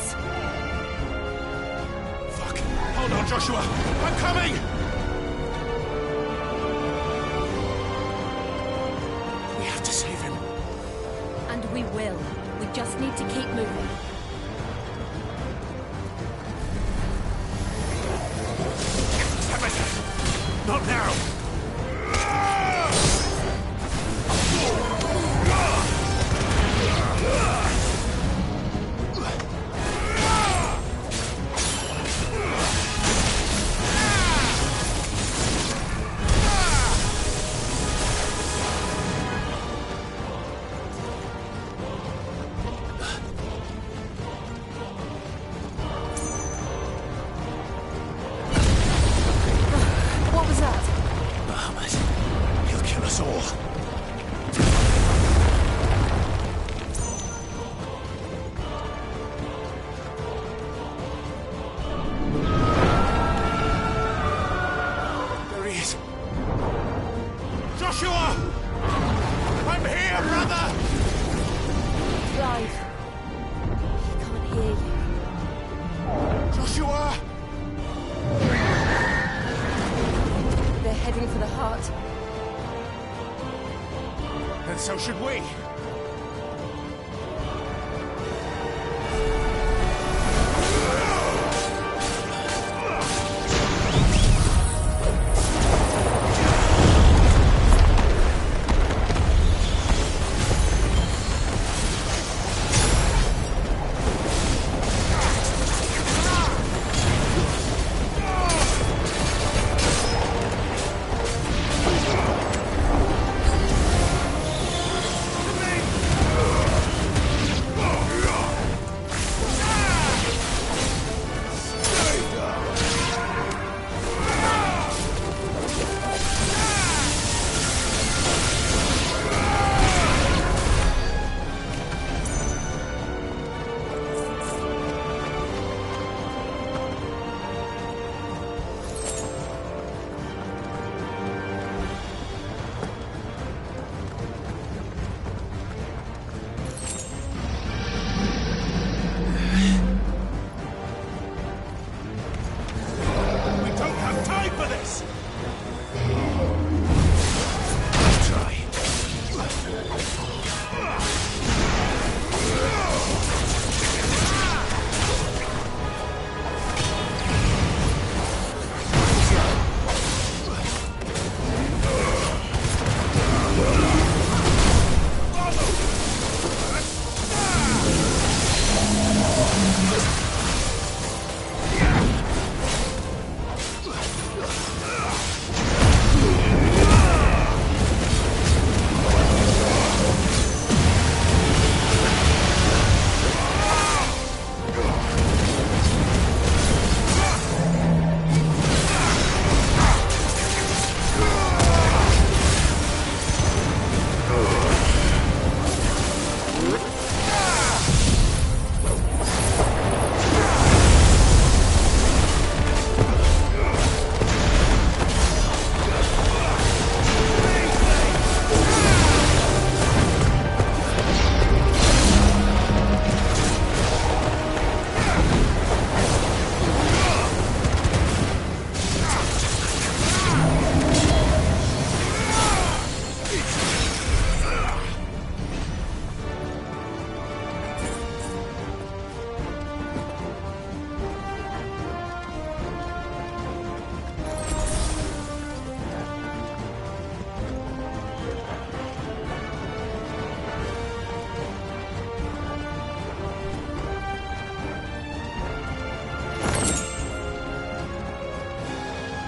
Speaker 19: us.
Speaker 11: Fuck! Hold on, Joshua! I'm coming! We have to save him.
Speaker 19: And we will. We just need to keep moving.
Speaker 11: Damn it! Not now!
Speaker 19: What was that?
Speaker 3: Bahamut. He'll kill us all.
Speaker 11: There he is. Joshua! I'm here, brother!
Speaker 19: Clive. He can't hear you.
Speaker 11: Joshua!
Speaker 19: They're heading for the heart.
Speaker 11: And so should we.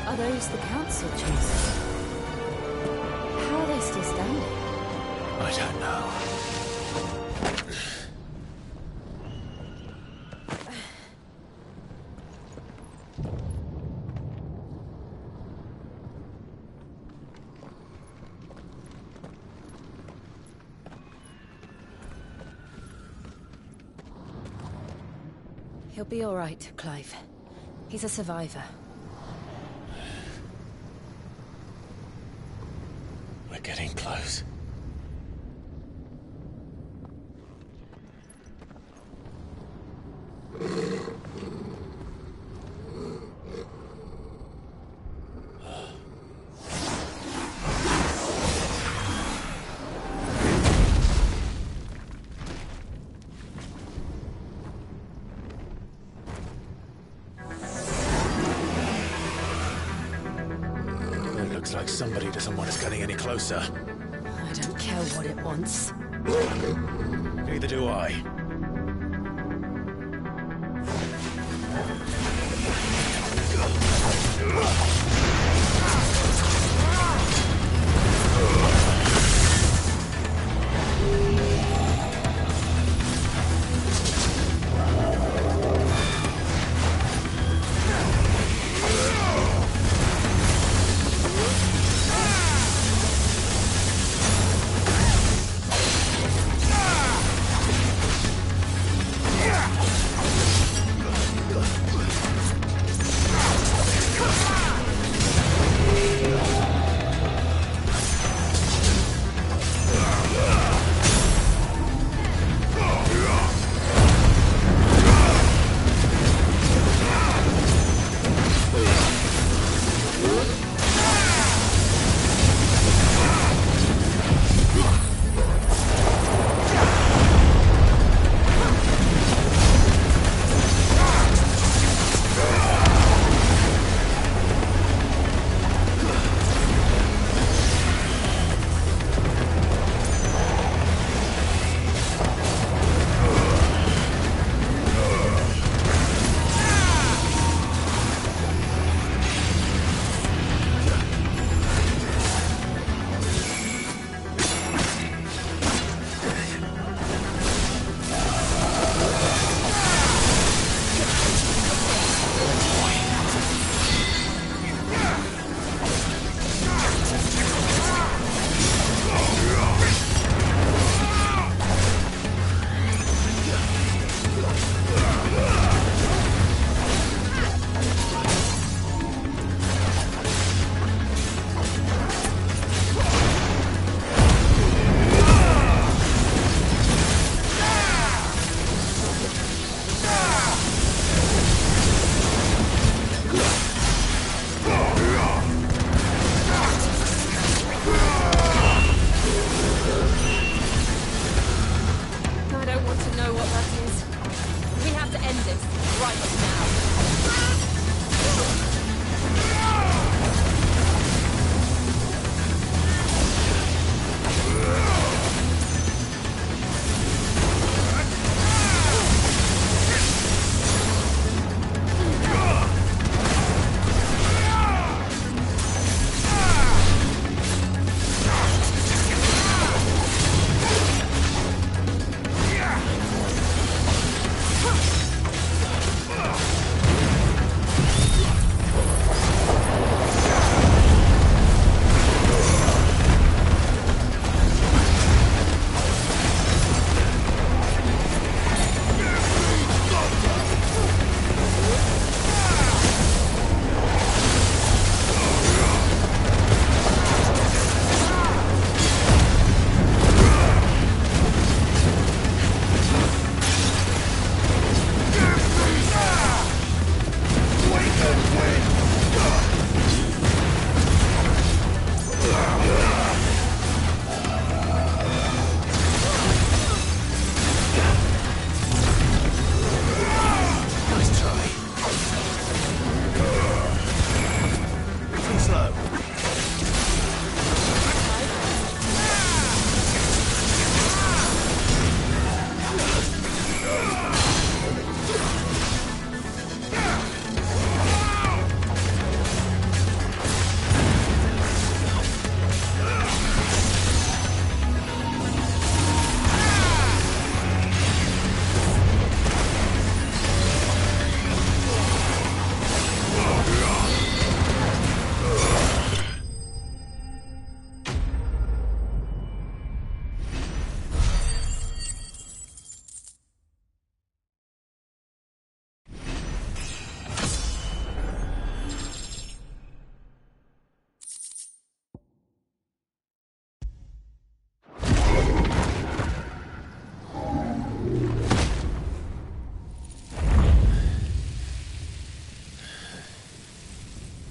Speaker 19: Are those the council chasers? How are they still standing?
Speaker 3: I don't know.
Speaker 19: He'll be all right, Clive. He's a survivor.
Speaker 3: We're getting close. It looks like somebody doesn't want us getting any closer.
Speaker 14: I don't care what it wants.
Speaker 3: Neither do I.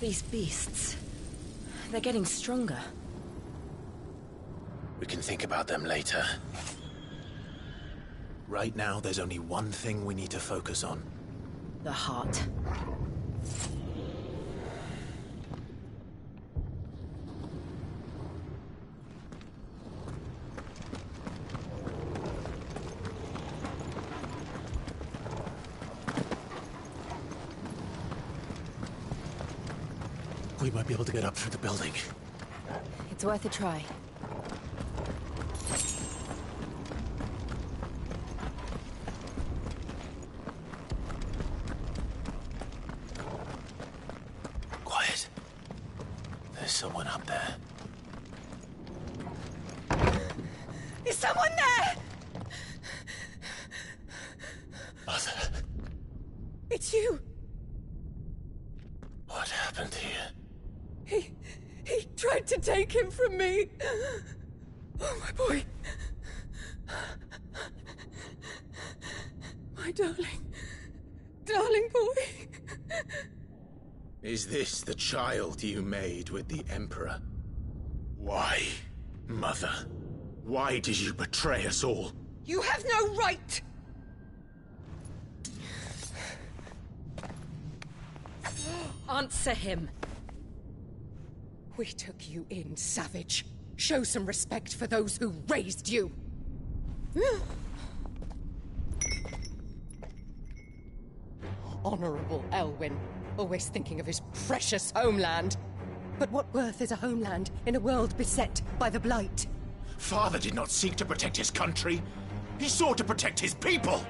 Speaker 14: These beasts... they're getting stronger.
Speaker 3: We can think about them later. Right now, there's only one thing we need to focus on.
Speaker 14: The heart.
Speaker 3: We might be able to get up through the building.
Speaker 14: It's worth a try.
Speaker 3: Quiet. There's someone up there.
Speaker 16: Is someone there?
Speaker 3: Mother.
Speaker 16: It's you.
Speaker 3: What happened here?
Speaker 16: He tried to take him from me. Oh, my boy. My darling boy.
Speaker 3: Is this the child you made with the Emperor? Why, Mother? Why did you betray us all?
Speaker 16: You have no right!
Speaker 14: Answer him.
Speaker 16: We took you in, savage. Show some respect for those who raised you. Honorable Elwyn, always thinking of his precious homeland. But what worth is a homeland in a world beset by the Blight?
Speaker 3: Father did not seek to protect his country. He sought to protect his people.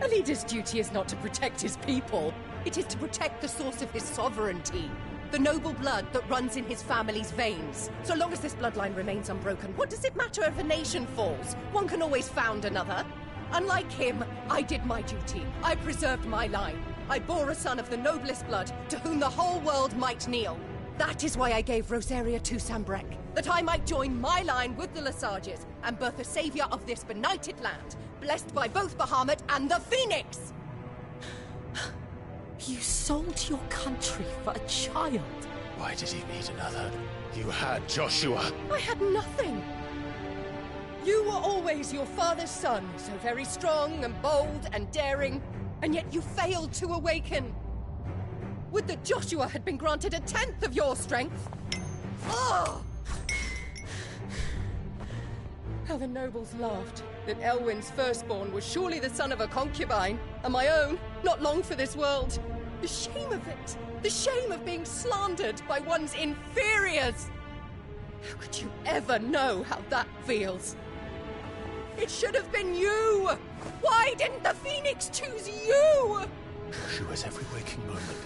Speaker 16: A leader's duty is not to protect his people. It is to protect the source of his sovereignty. The noble blood that runs in his family's veins. So long as this bloodline remains unbroken, what does it matter if a nation falls? One can always found another. Unlike him, I did my duty. I preserved my line. I bore a son of the noblest blood, to whom the whole world might kneel. That is why I gave Rosaria to Sambrek, that I might join my line with the Lesages and birth a savior of this benighted land, blessed by both Bahamut and the Phoenix!
Speaker 14: You sold your country for a child.
Speaker 3: Why did he need another? You had Joshua.
Speaker 16: I had nothing. You were always your father's son, so very strong and bold and daring, and yet you failed to awaken. Would that Joshua had been granted 1/10 of your strength? Oh! How the nobles laughed that Elwyn's firstborn was surely the son of a concubine, and my own, not long for this world. The shame of it! The shame of being slandered by one's inferiors! How could you ever know how that feels? It should have been you! Why didn't the Phoenix choose you?
Speaker 3: Joshua's every waking moment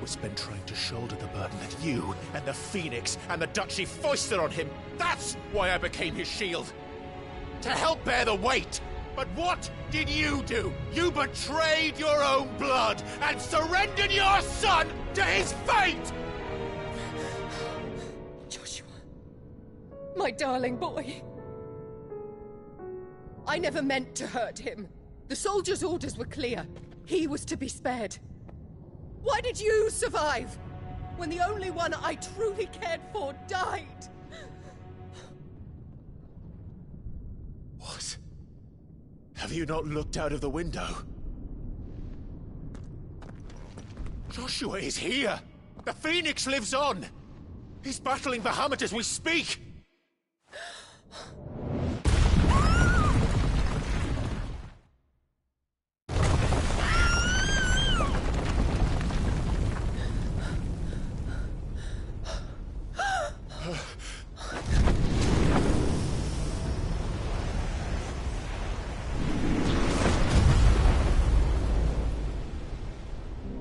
Speaker 3: was spent trying to shoulder the burden that you and the Phoenix and the Duchy foisted on him. That's why I became his shield. To help bear the weight. But what did you do? You betrayed your own blood and surrendered your son to his fate!
Speaker 16: Joshua, my darling boy. I never meant to hurt him. The soldiers' orders were clear. He was to be spared. Why did you survive when the only one I truly cared for died?
Speaker 3: What? Have you not looked out of the window? Joshua is here! The Phoenix lives on! He's battling Bahamut as we speak!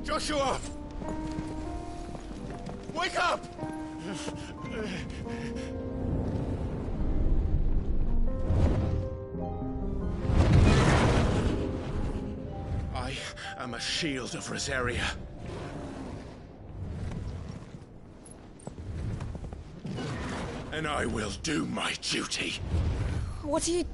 Speaker 3: Joshua! Wake up! I am a shield of Rosaria. And I will do my duty.
Speaker 8: What are you...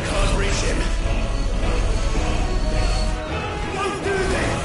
Speaker 11: Can't reach him. Don't do this!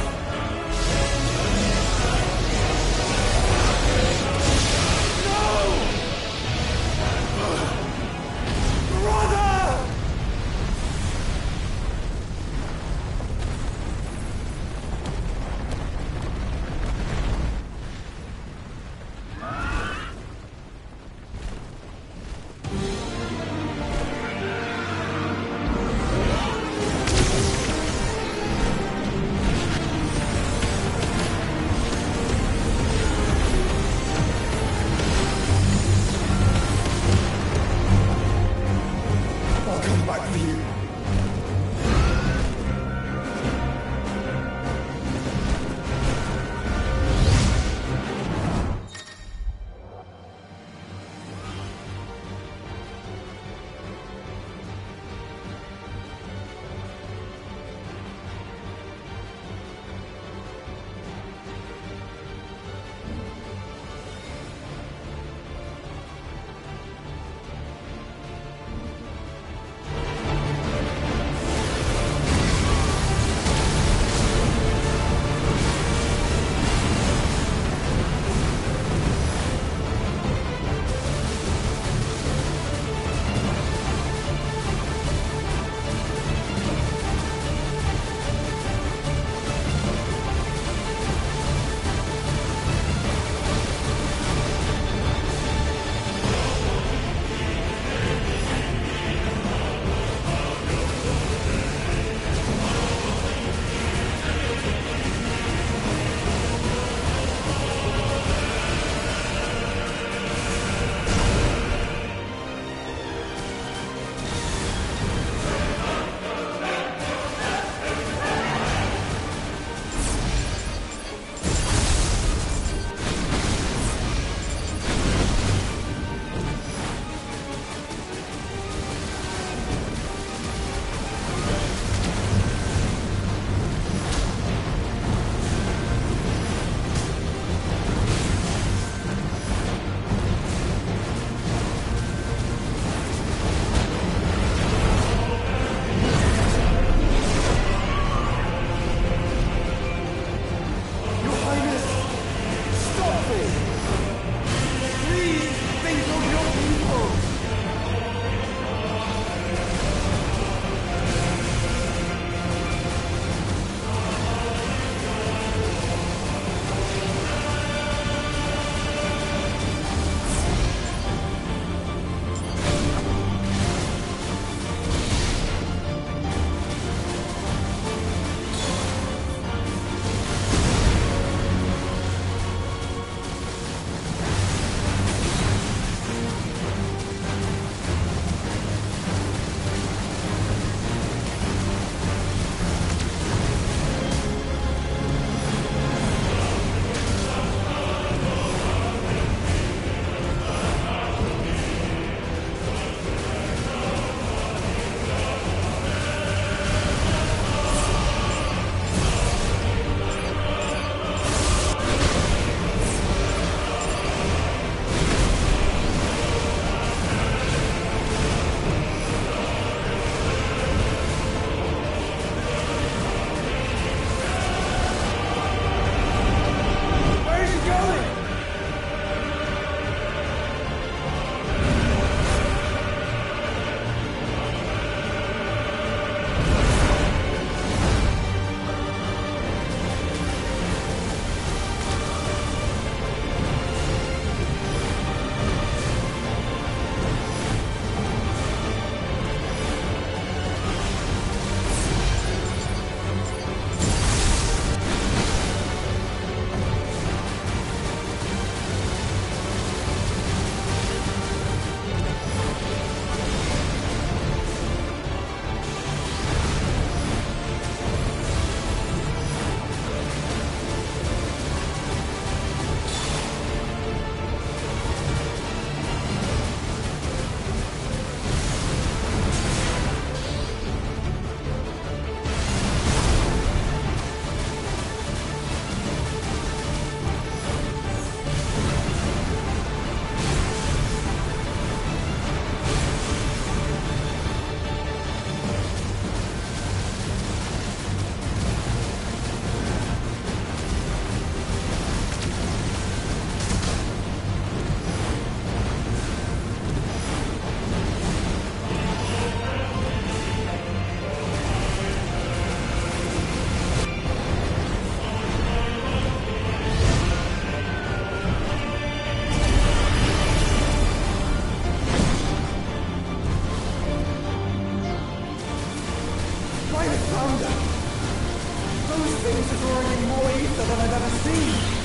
Speaker 21: forces roaring in more ether than I've ever seen.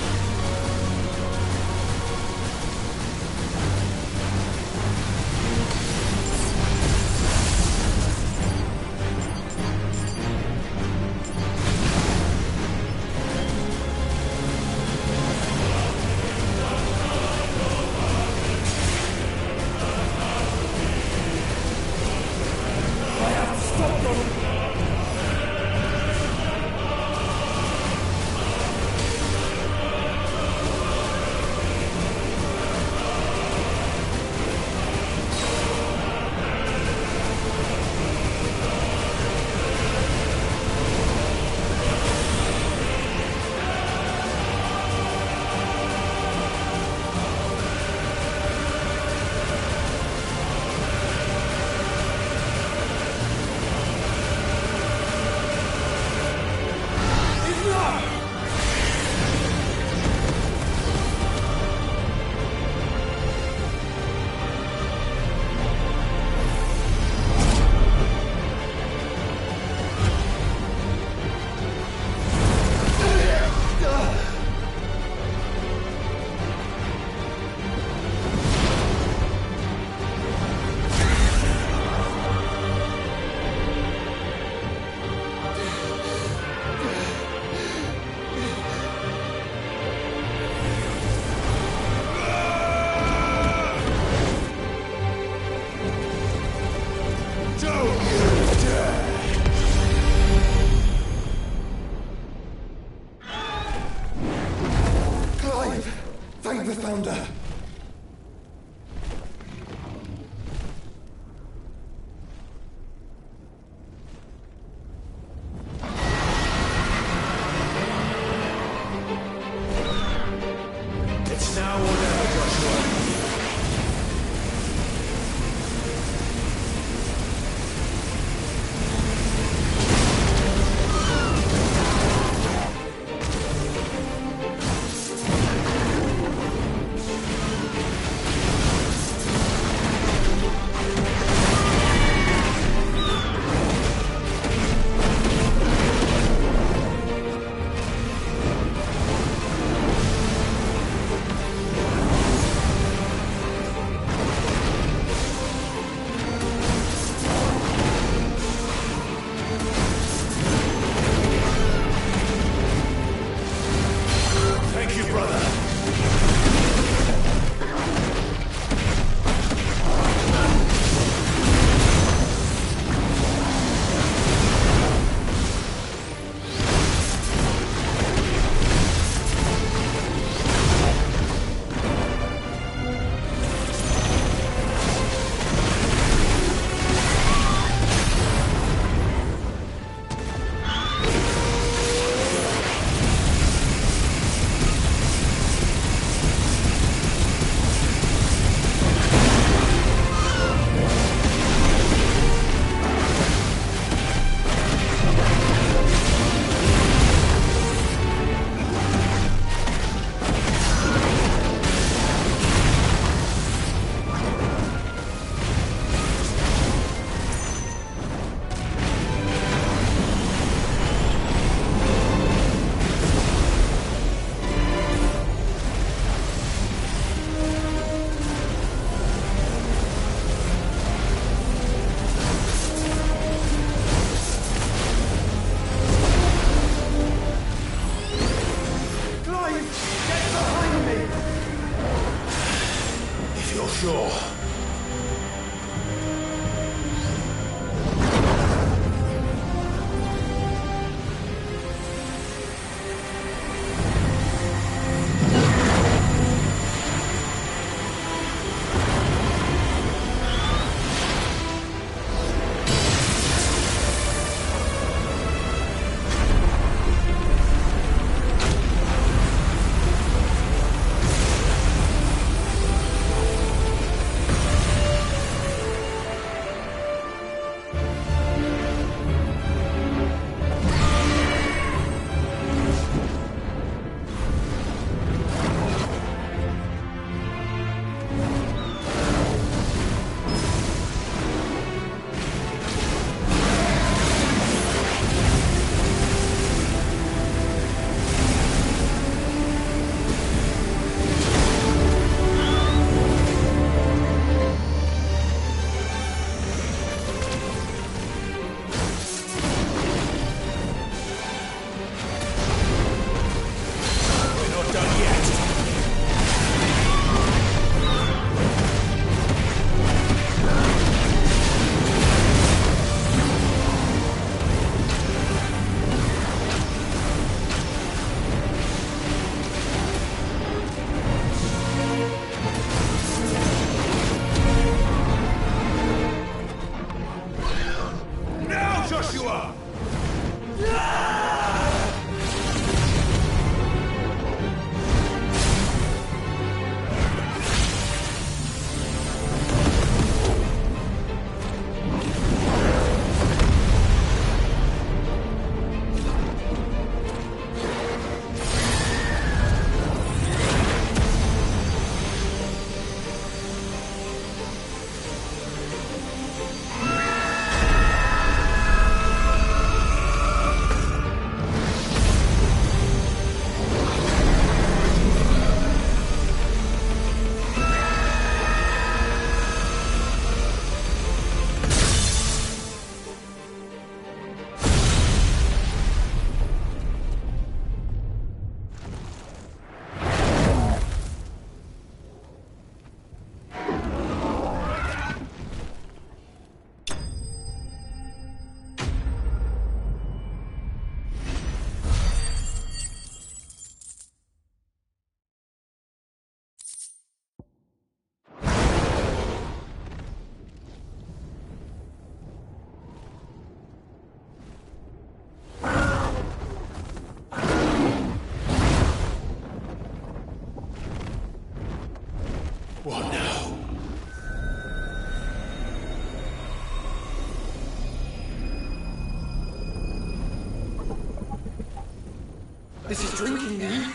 Speaker 21: This is drinking me.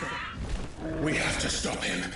Speaker 11: We have to stop him.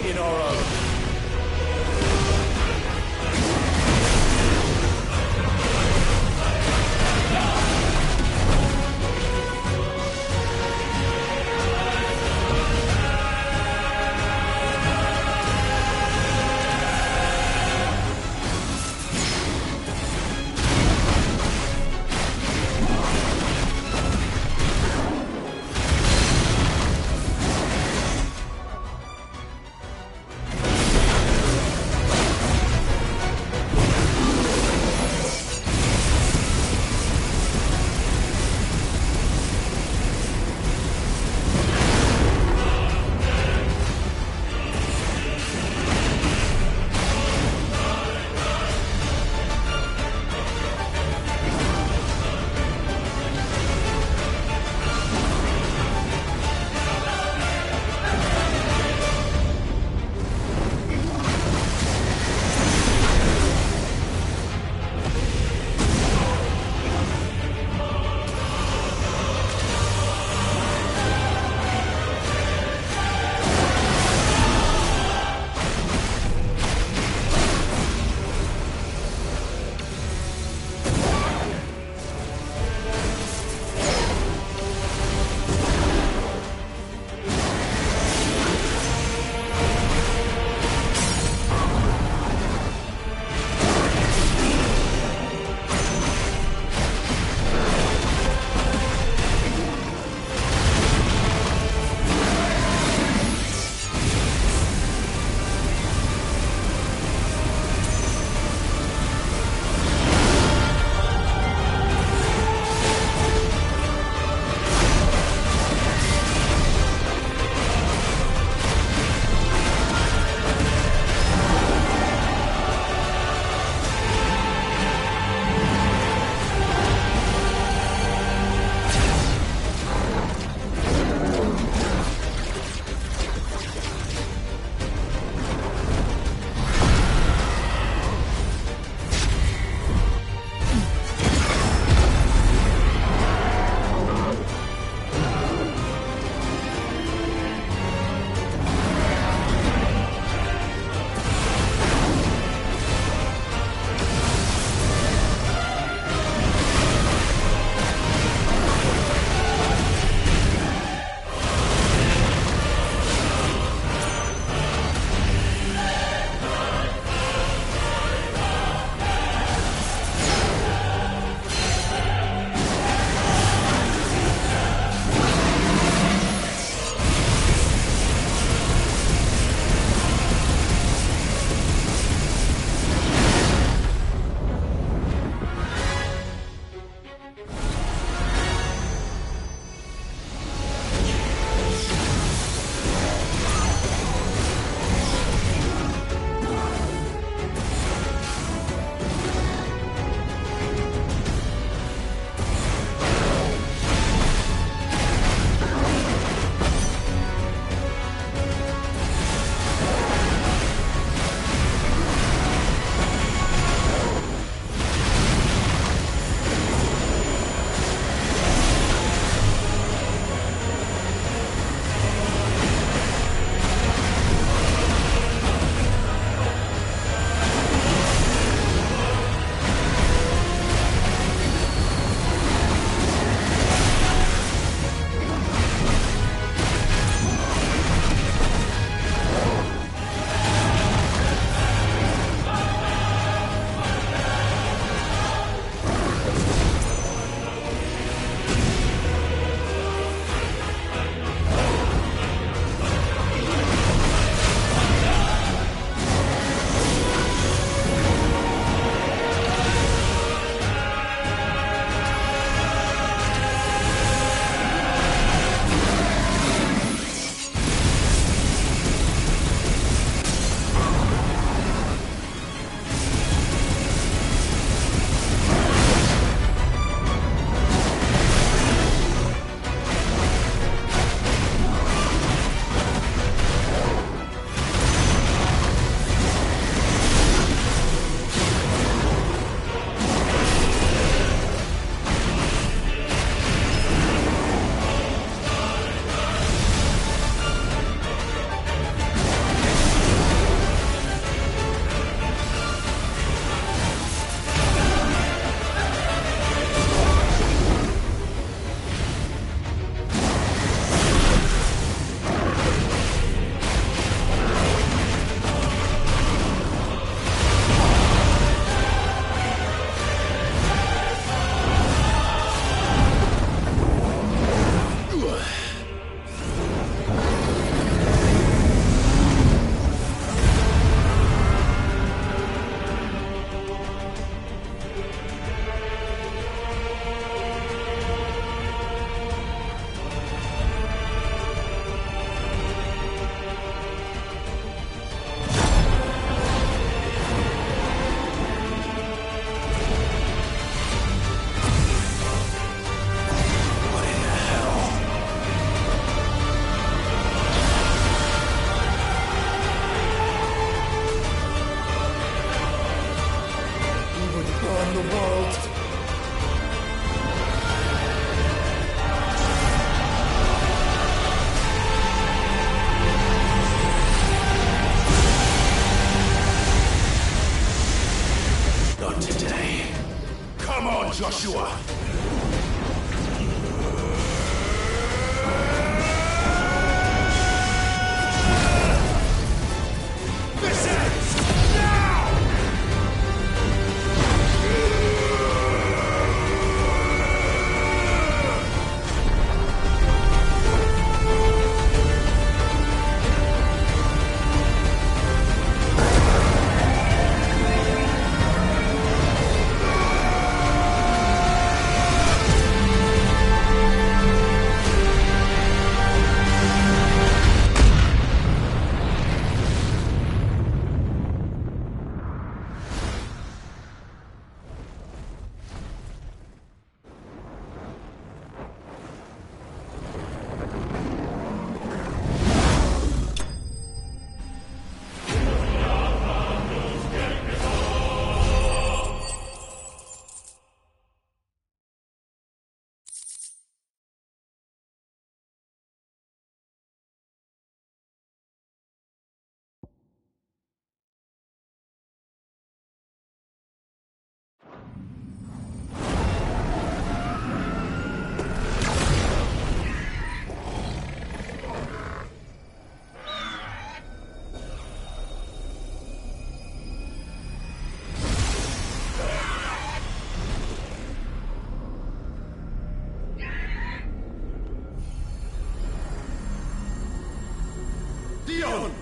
Speaker 21: In our own. Joshua! This ends now! Dion!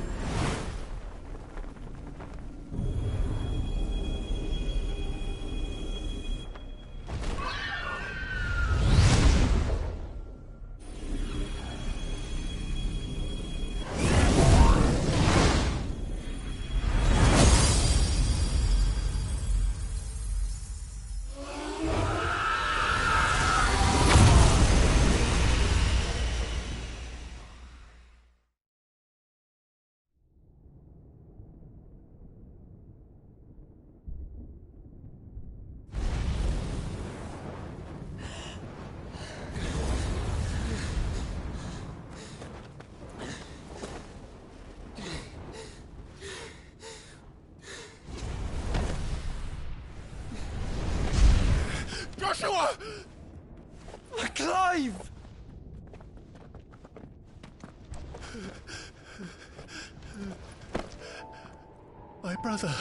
Speaker 21: Joshua!
Speaker 6: Clive!
Speaker 3: My brother.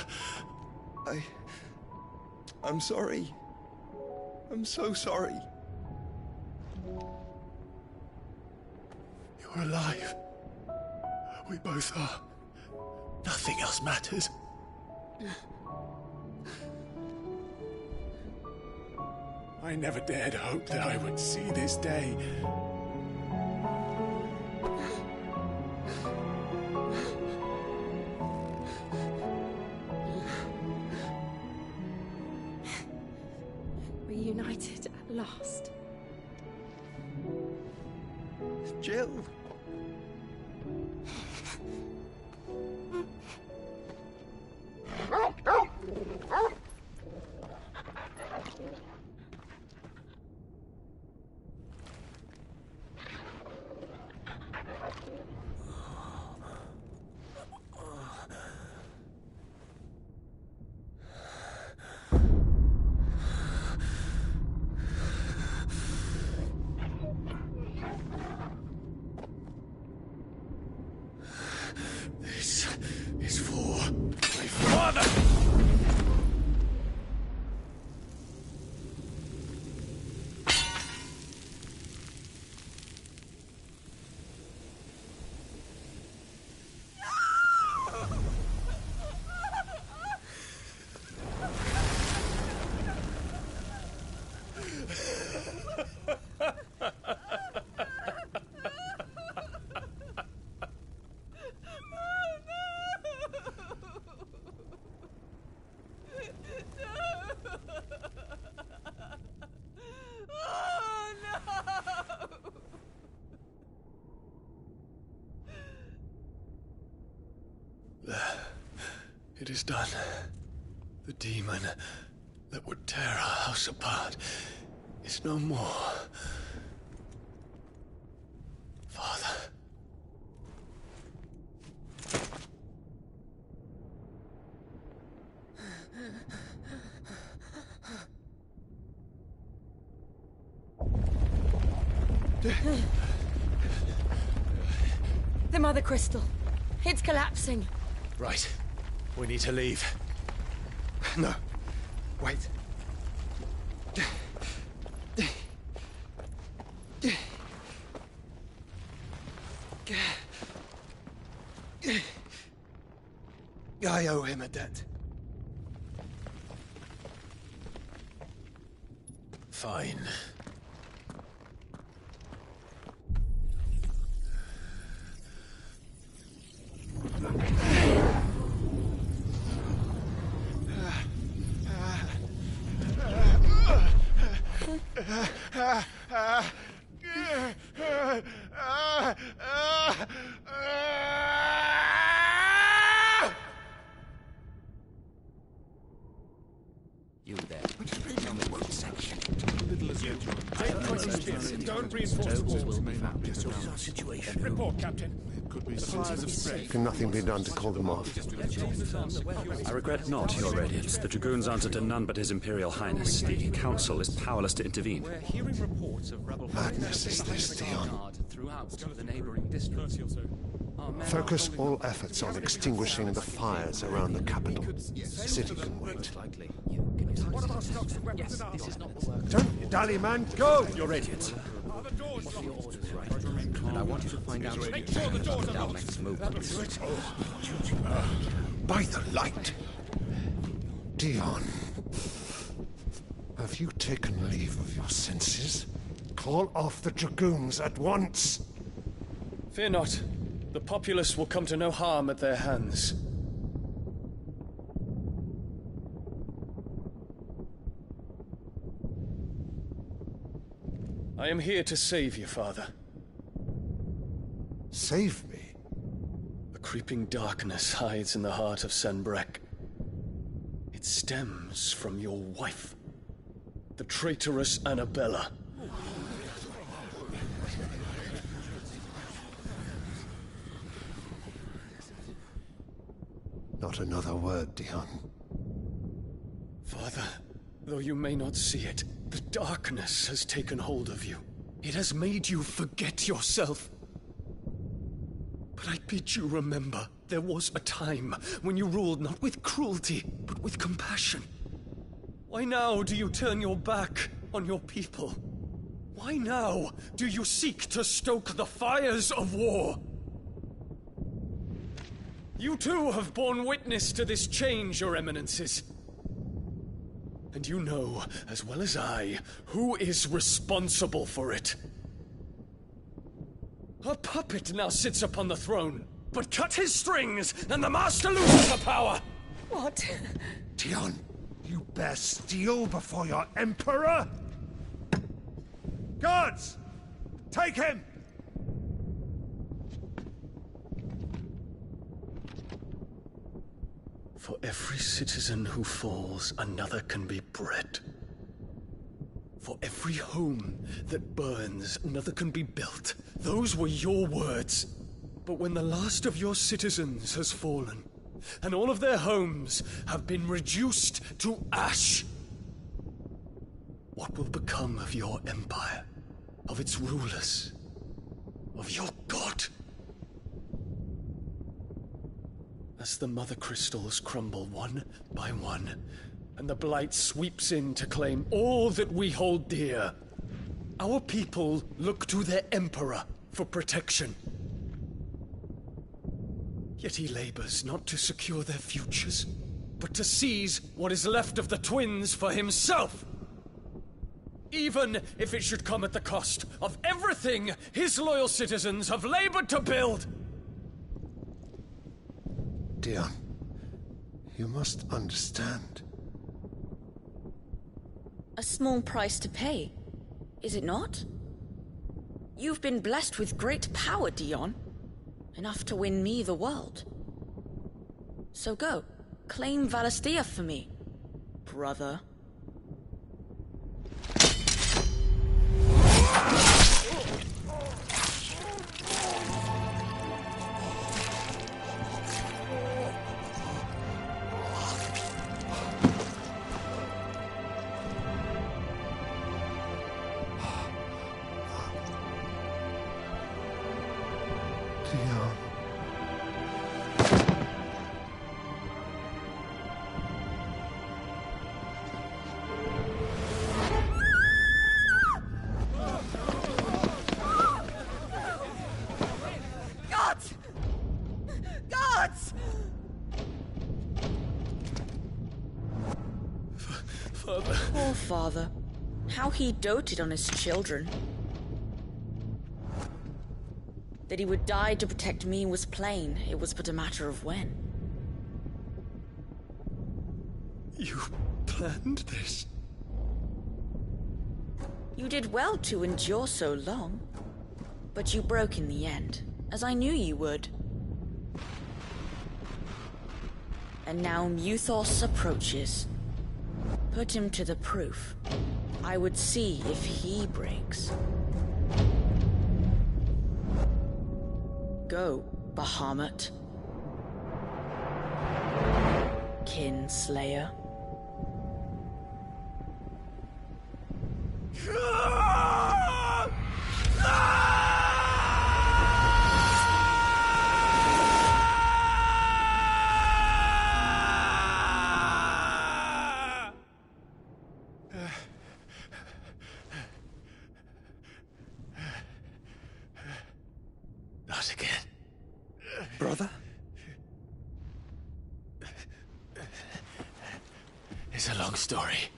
Speaker 6: I'm sorry. I'm so sorry.
Speaker 3: You're alive. We both are. Nothing else matters. I never dared hope that I would see this day.
Speaker 20: Reunited at last.
Speaker 6: Jill.
Speaker 3: This is for my father! It is done. The demon that would tear our house apart is no more. Father.
Speaker 19: The Mother Crystal. It's collapsing.
Speaker 3: Right. We need to leave.
Speaker 6: No. Wait. I owe him a debt.
Speaker 3: Fine.
Speaker 9: You there.
Speaker 11: Don't reinforce the walls. This is our situation. Report, Captain.
Speaker 5: Can nothing be done to call them off?
Speaker 22: I regret not, Your Radiance. The Dragoons answer to none but His Imperial Highness. The Council is powerless to intervene.
Speaker 9: We're hearing reports of rebel
Speaker 5: Madness is this, Dion.
Speaker 9: throughout the neighboring districts.
Speaker 5: Focus all efforts on extinguishing the fires around the capital. The city can wait.
Speaker 11: What about stocks of weapons and armor?
Speaker 5: Don't dally, man. Go!
Speaker 22: Your Radiance.
Speaker 11: Are the doors locked?
Speaker 9: And I want you to find out
Speaker 11: Make sure the doors are locked.
Speaker 9: next move.
Speaker 5: By the light. Dion. Have you taken leave of your senses? Call off the Dragoons at once.
Speaker 15: Fear not. The populace will come to no harm at their hands. I am here to save you, Father.
Speaker 5: Save me?
Speaker 15: The creeping darkness hides in the heart of Senbrek. It stems from your wife, the traitorous Annabella.
Speaker 5: Not another word, Dion.
Speaker 15: Father, though you may not see it, the darkness has taken hold of you. It has made you forget yourself. But I bid you remember, there was a time when you ruled not with cruelty, but with compassion. Why now do you turn your back on your people? Why now do you seek to stoke the fires of war? You too have borne witness to this change, Your Eminences. And you know, as well as I, who is responsible for it. A puppet now sits upon the throne, but cut his strings, and the master loses the power!
Speaker 19: What?
Speaker 5: Dion, you bear steel before your Emperor? Guards! Take him!
Speaker 15: For every citizen who falls, another can be bred. For every home that burns, another can be built. Those were your words. But when the last of your citizens has fallen, and all of their homes have been reduced to ash, what will become of your empire, of its rulers, of your god? As the Mother Crystals crumble one by one, and the Blight sweeps in to claim all that we hold dear, our people look to their Emperor for protection. Yet he labors not to secure their futures, but to seize what is left of the twins for himself! Even if it should come at the cost of everything his loyal citizens have labored to build!
Speaker 5: Dion, you must understand.
Speaker 23: A small price to pay, is it not? You've been blessed with great power, Dion. Enough to win me the world. So go, claim Valisthea for me, brother.
Speaker 5: Dion.
Speaker 23: Gods! Gods!
Speaker 15: Father.
Speaker 23: Poor father. How he doted on his children. That he would die to protect me was plain. It was but a matter of when.
Speaker 15: You planned this?
Speaker 23: You did well to endure so long. But you broke in the end, as I knew you would. And now Muthos approaches. Put him to the proof. I would see if he breaks. Go, Bahamut. Kinslayer.
Speaker 3: Not again.
Speaker 6: Brother?
Speaker 3: It's a long story.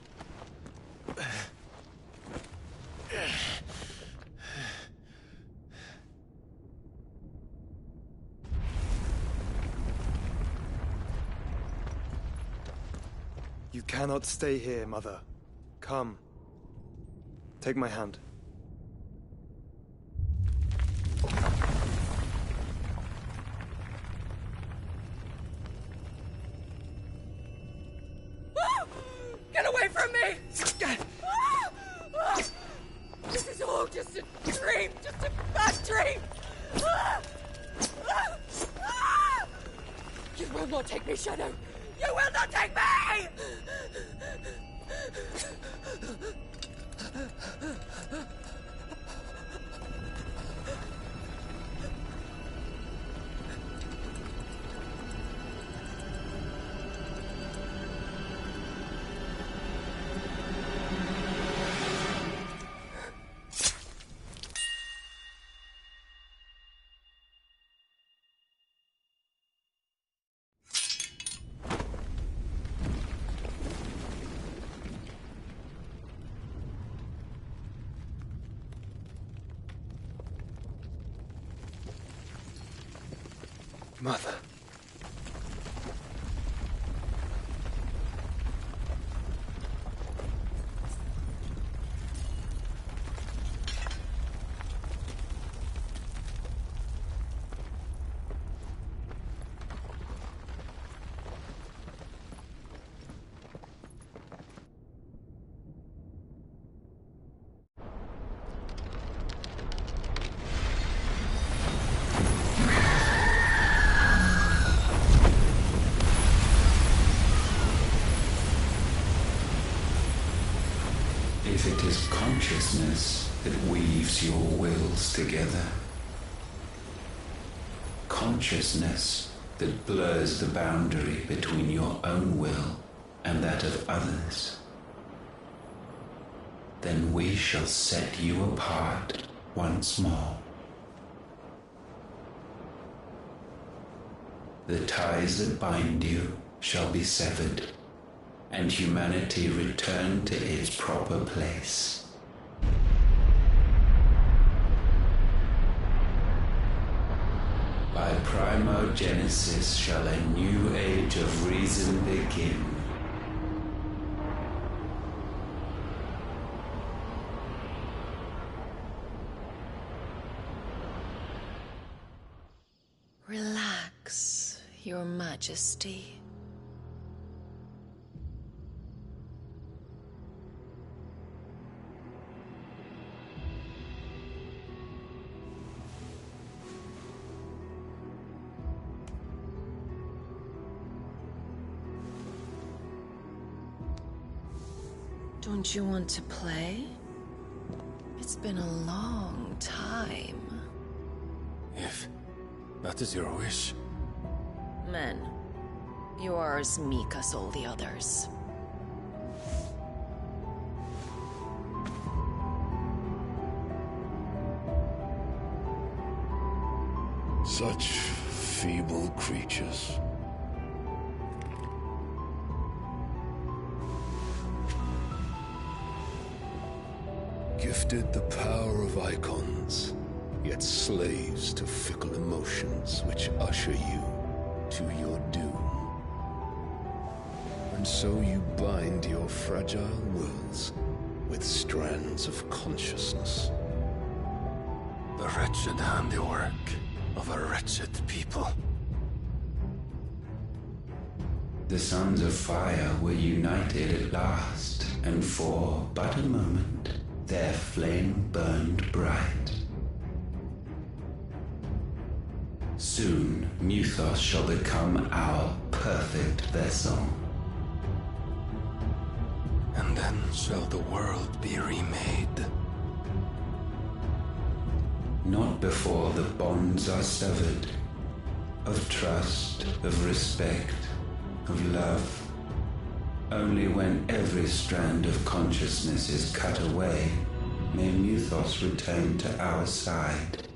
Speaker 6: You cannot stay here, Mother. Come. Take my hand.
Speaker 20: Get away from me! This is all just a dream, just a bad dream! You will not take me, Shadow! You will not take me!
Speaker 6: Mother.
Speaker 1: If it is consciousness that weaves your wills together, consciousness that blurs the boundary between your own will and that of others, then we shall set you apart once more. The ties that bind you shall be severed, and humanity return to its proper place. By primogenesis shall a new age of reason begin.
Speaker 2: Relax, Your Majesty. Don't you want to play? It's been a long time.
Speaker 3: If
Speaker 15: That is your wish.
Speaker 2: Men, you are as meek as all the others.
Speaker 4: Such feeble creatures. Gifted the power of icons, yet slaves to fickle emotions which usher you to your doom. And so you bind your fragile wills with strands of consciousness.
Speaker 15: The wretched handiwork of a wretched people.
Speaker 1: The Sons of Fire were united at last, and for but a moment, their flame burned bright. Soon, Mythos shall become our perfect vessel.
Speaker 15: And then shall the world be remade.
Speaker 1: Not before the bonds are severed, of trust, of respect, of love. Only when every strand of consciousness is cut away, may Mythos return to our side.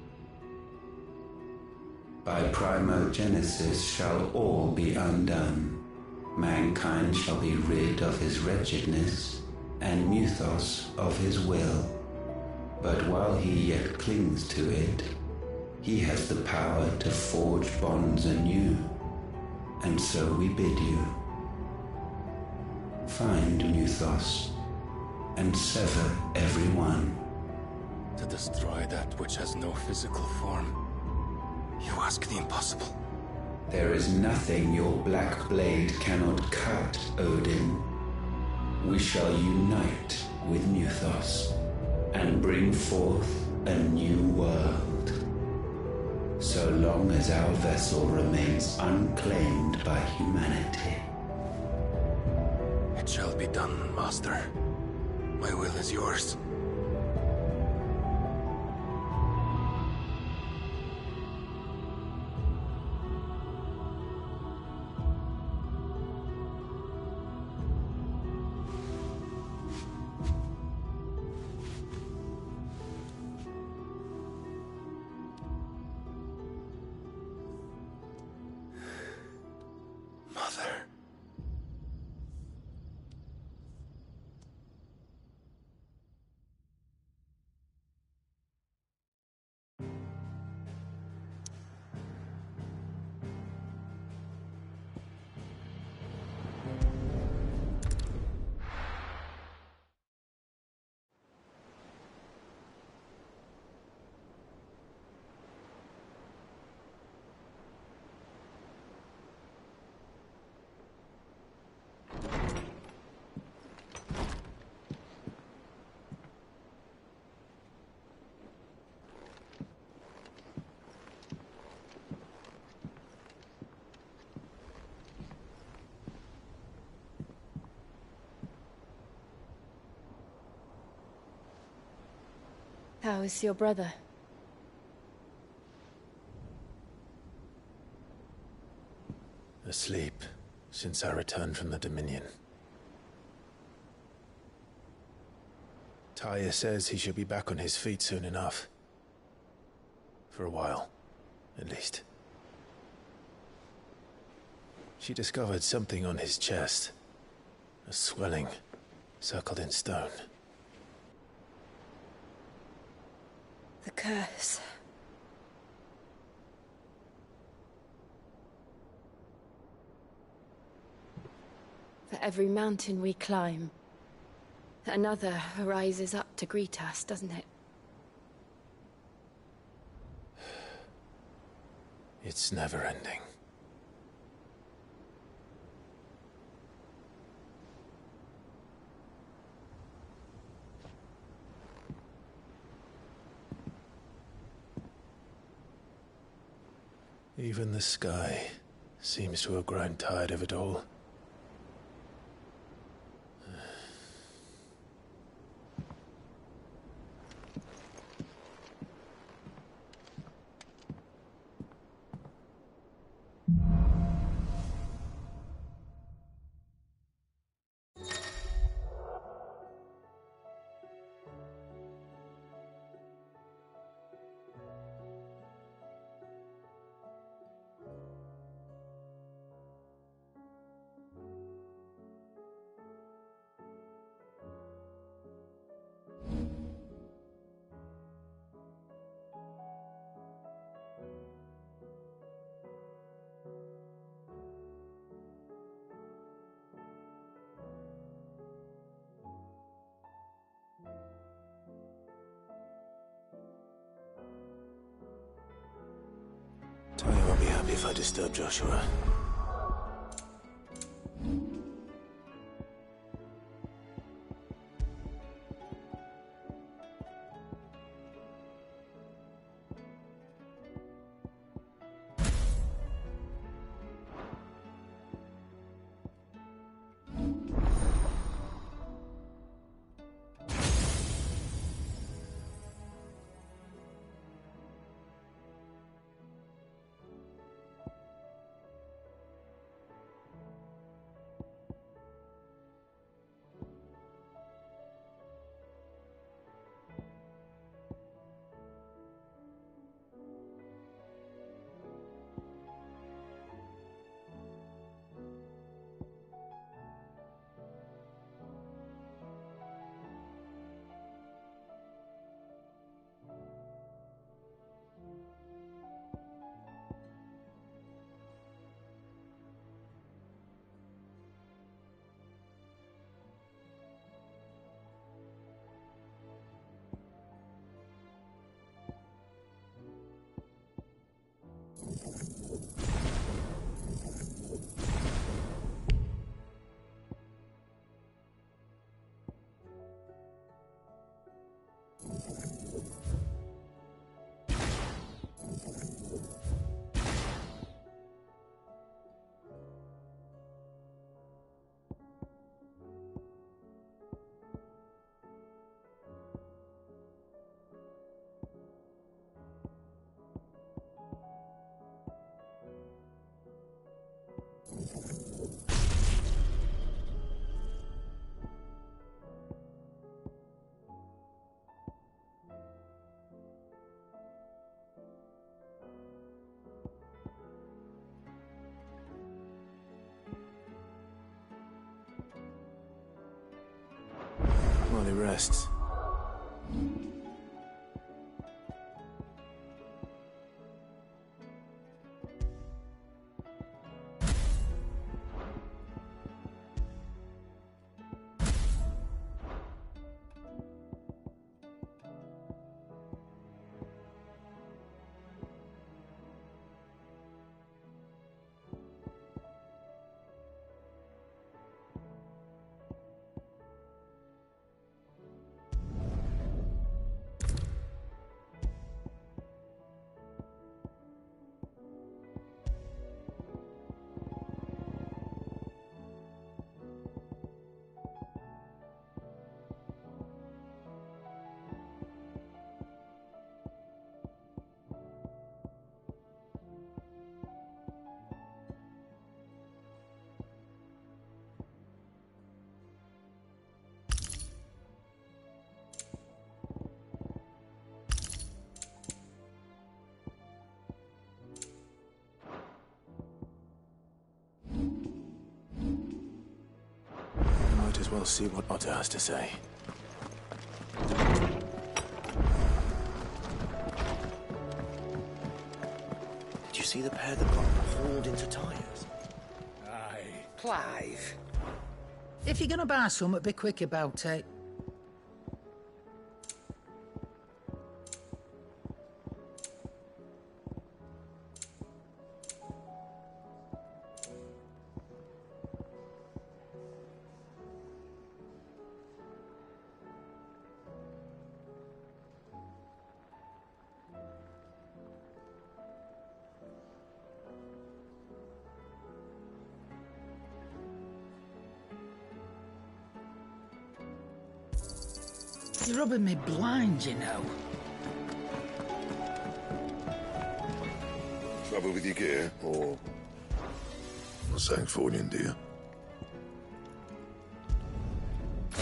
Speaker 1: By primogenesis shall all be undone. Mankind shall be rid of his wretchedness, and Mythos of his will. But while he yet clings to it, he has the power to forge bonds anew, and so we bid you. Find Mythos, and sever every one.
Speaker 15: To destroy that which has no physical form, you ask the impossible.
Speaker 1: There is nothing your black blade cannot cut, Odin. We shall unite with Mythos, and bring forth a new world. So long as our vessel remains unclaimed by humanity.
Speaker 15: It shall be done, Master. My will is yours. Mother.
Speaker 14: How is your brother?
Speaker 3: Asleep, since I returned from the Dominion. Taya says he should be back on his feet soon enough. For a while, at least. She discovered something on his chest. A swelling, circled in stone.
Speaker 14: The curse. For every mountain we climb, another rises up to greet us, doesn't it?
Speaker 3: It's never ending. Even the sky seems to have grown tired of it all. If I disturb Joshua... While he rests. Might as well see what Otter has to say.
Speaker 10: Did you see the pair that got hauled into tyres?
Speaker 12: Aye. Clive. If you're gonna buy something, be quick about it. You're rubbing me blind, you know.
Speaker 4: Trouble with your gear, or... Not saying Fornian, do you?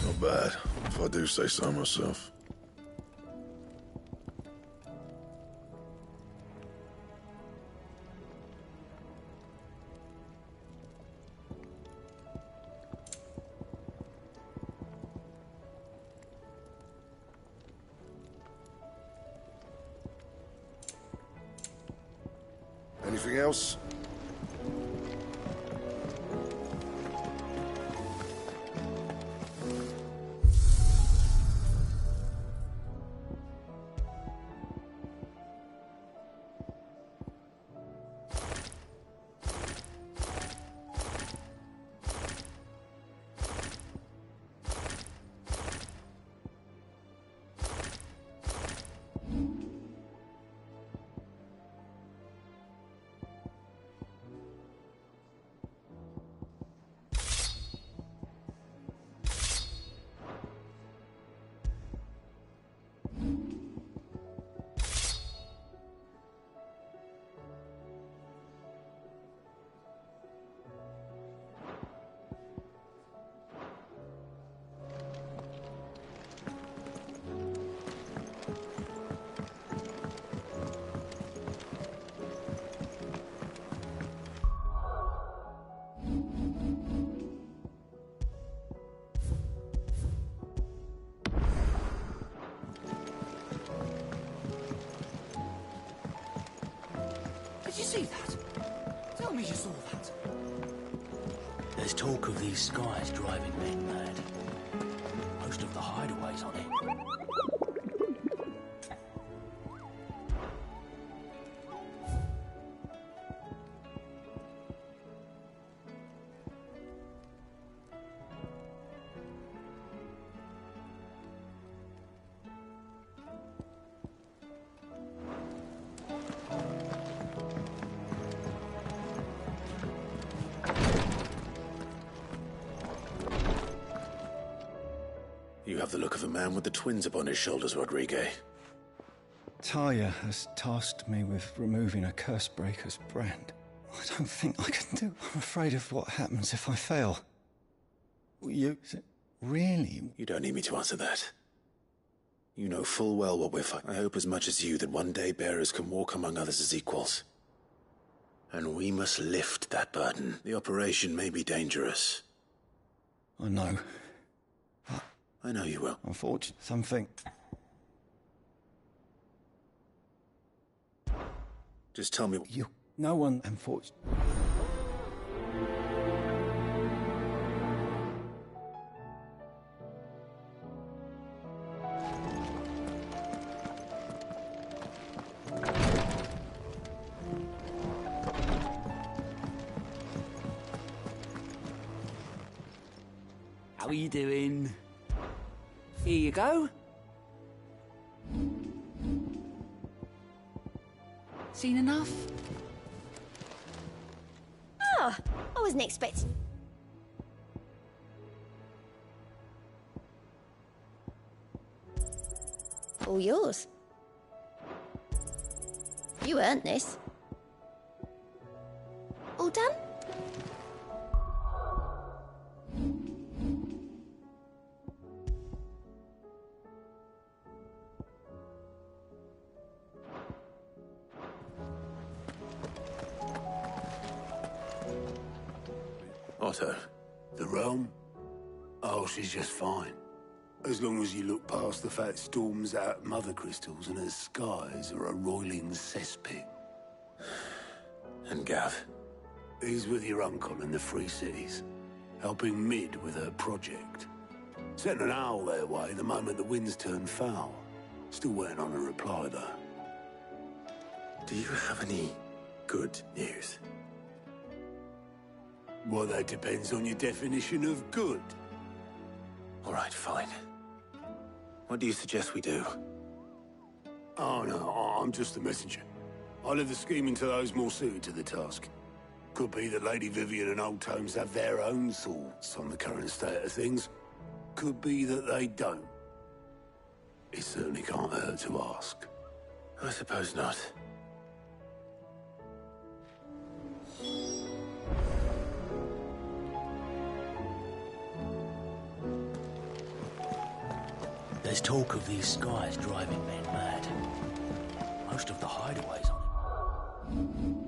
Speaker 4: Not bad, if I do say so myself. Anything else?
Speaker 10: Did you see that? Tell me you saw that.
Speaker 9: There's talk of these skies driving men mad. Most of the hideaways on it.
Speaker 3: You have the look of a man with the twins upon his shoulders, Rodrigue.
Speaker 6: Talia has tasked me with removing a Cursebreaker's brand. I don't think I can do it. I'm afraid of what happens if I fail. You... really?
Speaker 3: You don't need me to answer that. You know full well what we're fighting. I hope as much as you that one day bearers can walk among others as equals. And we must lift that burden. The operation may be dangerous.
Speaker 6: I know.
Speaker 3: I know you will.
Speaker 6: Unfortunately, something...
Speaker 3: Just tell me...
Speaker 6: No one, unfortunately...
Speaker 10: How are you doing? Here you go. Seen enough?
Speaker 7: Oh, I wasn't expecting... All yours. You earned this. All done?
Speaker 3: Otto.
Speaker 17: The realm? Oh, she's just fine. As long as you look past the fact storms out mother crystals and her skies are a roiling cesspit.
Speaker 3: And Gav?
Speaker 17: He's with your uncle in the Free Cities, helping Mid with her project. Sent an owl their way the moment the winds turned foul. Still waiting on a reply, though.
Speaker 3: Do you have any good news?
Speaker 17: Well, that depends on your definition of good.
Speaker 3: All right, fine. What do you suggest we do?
Speaker 17: Oh, no, I'm just a messenger. I leave the scheming to those more suited to the task. Could be that Lady Vivian and Old Tomes have their own thoughts on the current state of things. Could be that they don't. It certainly can't hurt to ask.
Speaker 3: I suppose not.
Speaker 9: There's talk of these skies driving men mad. Most of the hideaways on it.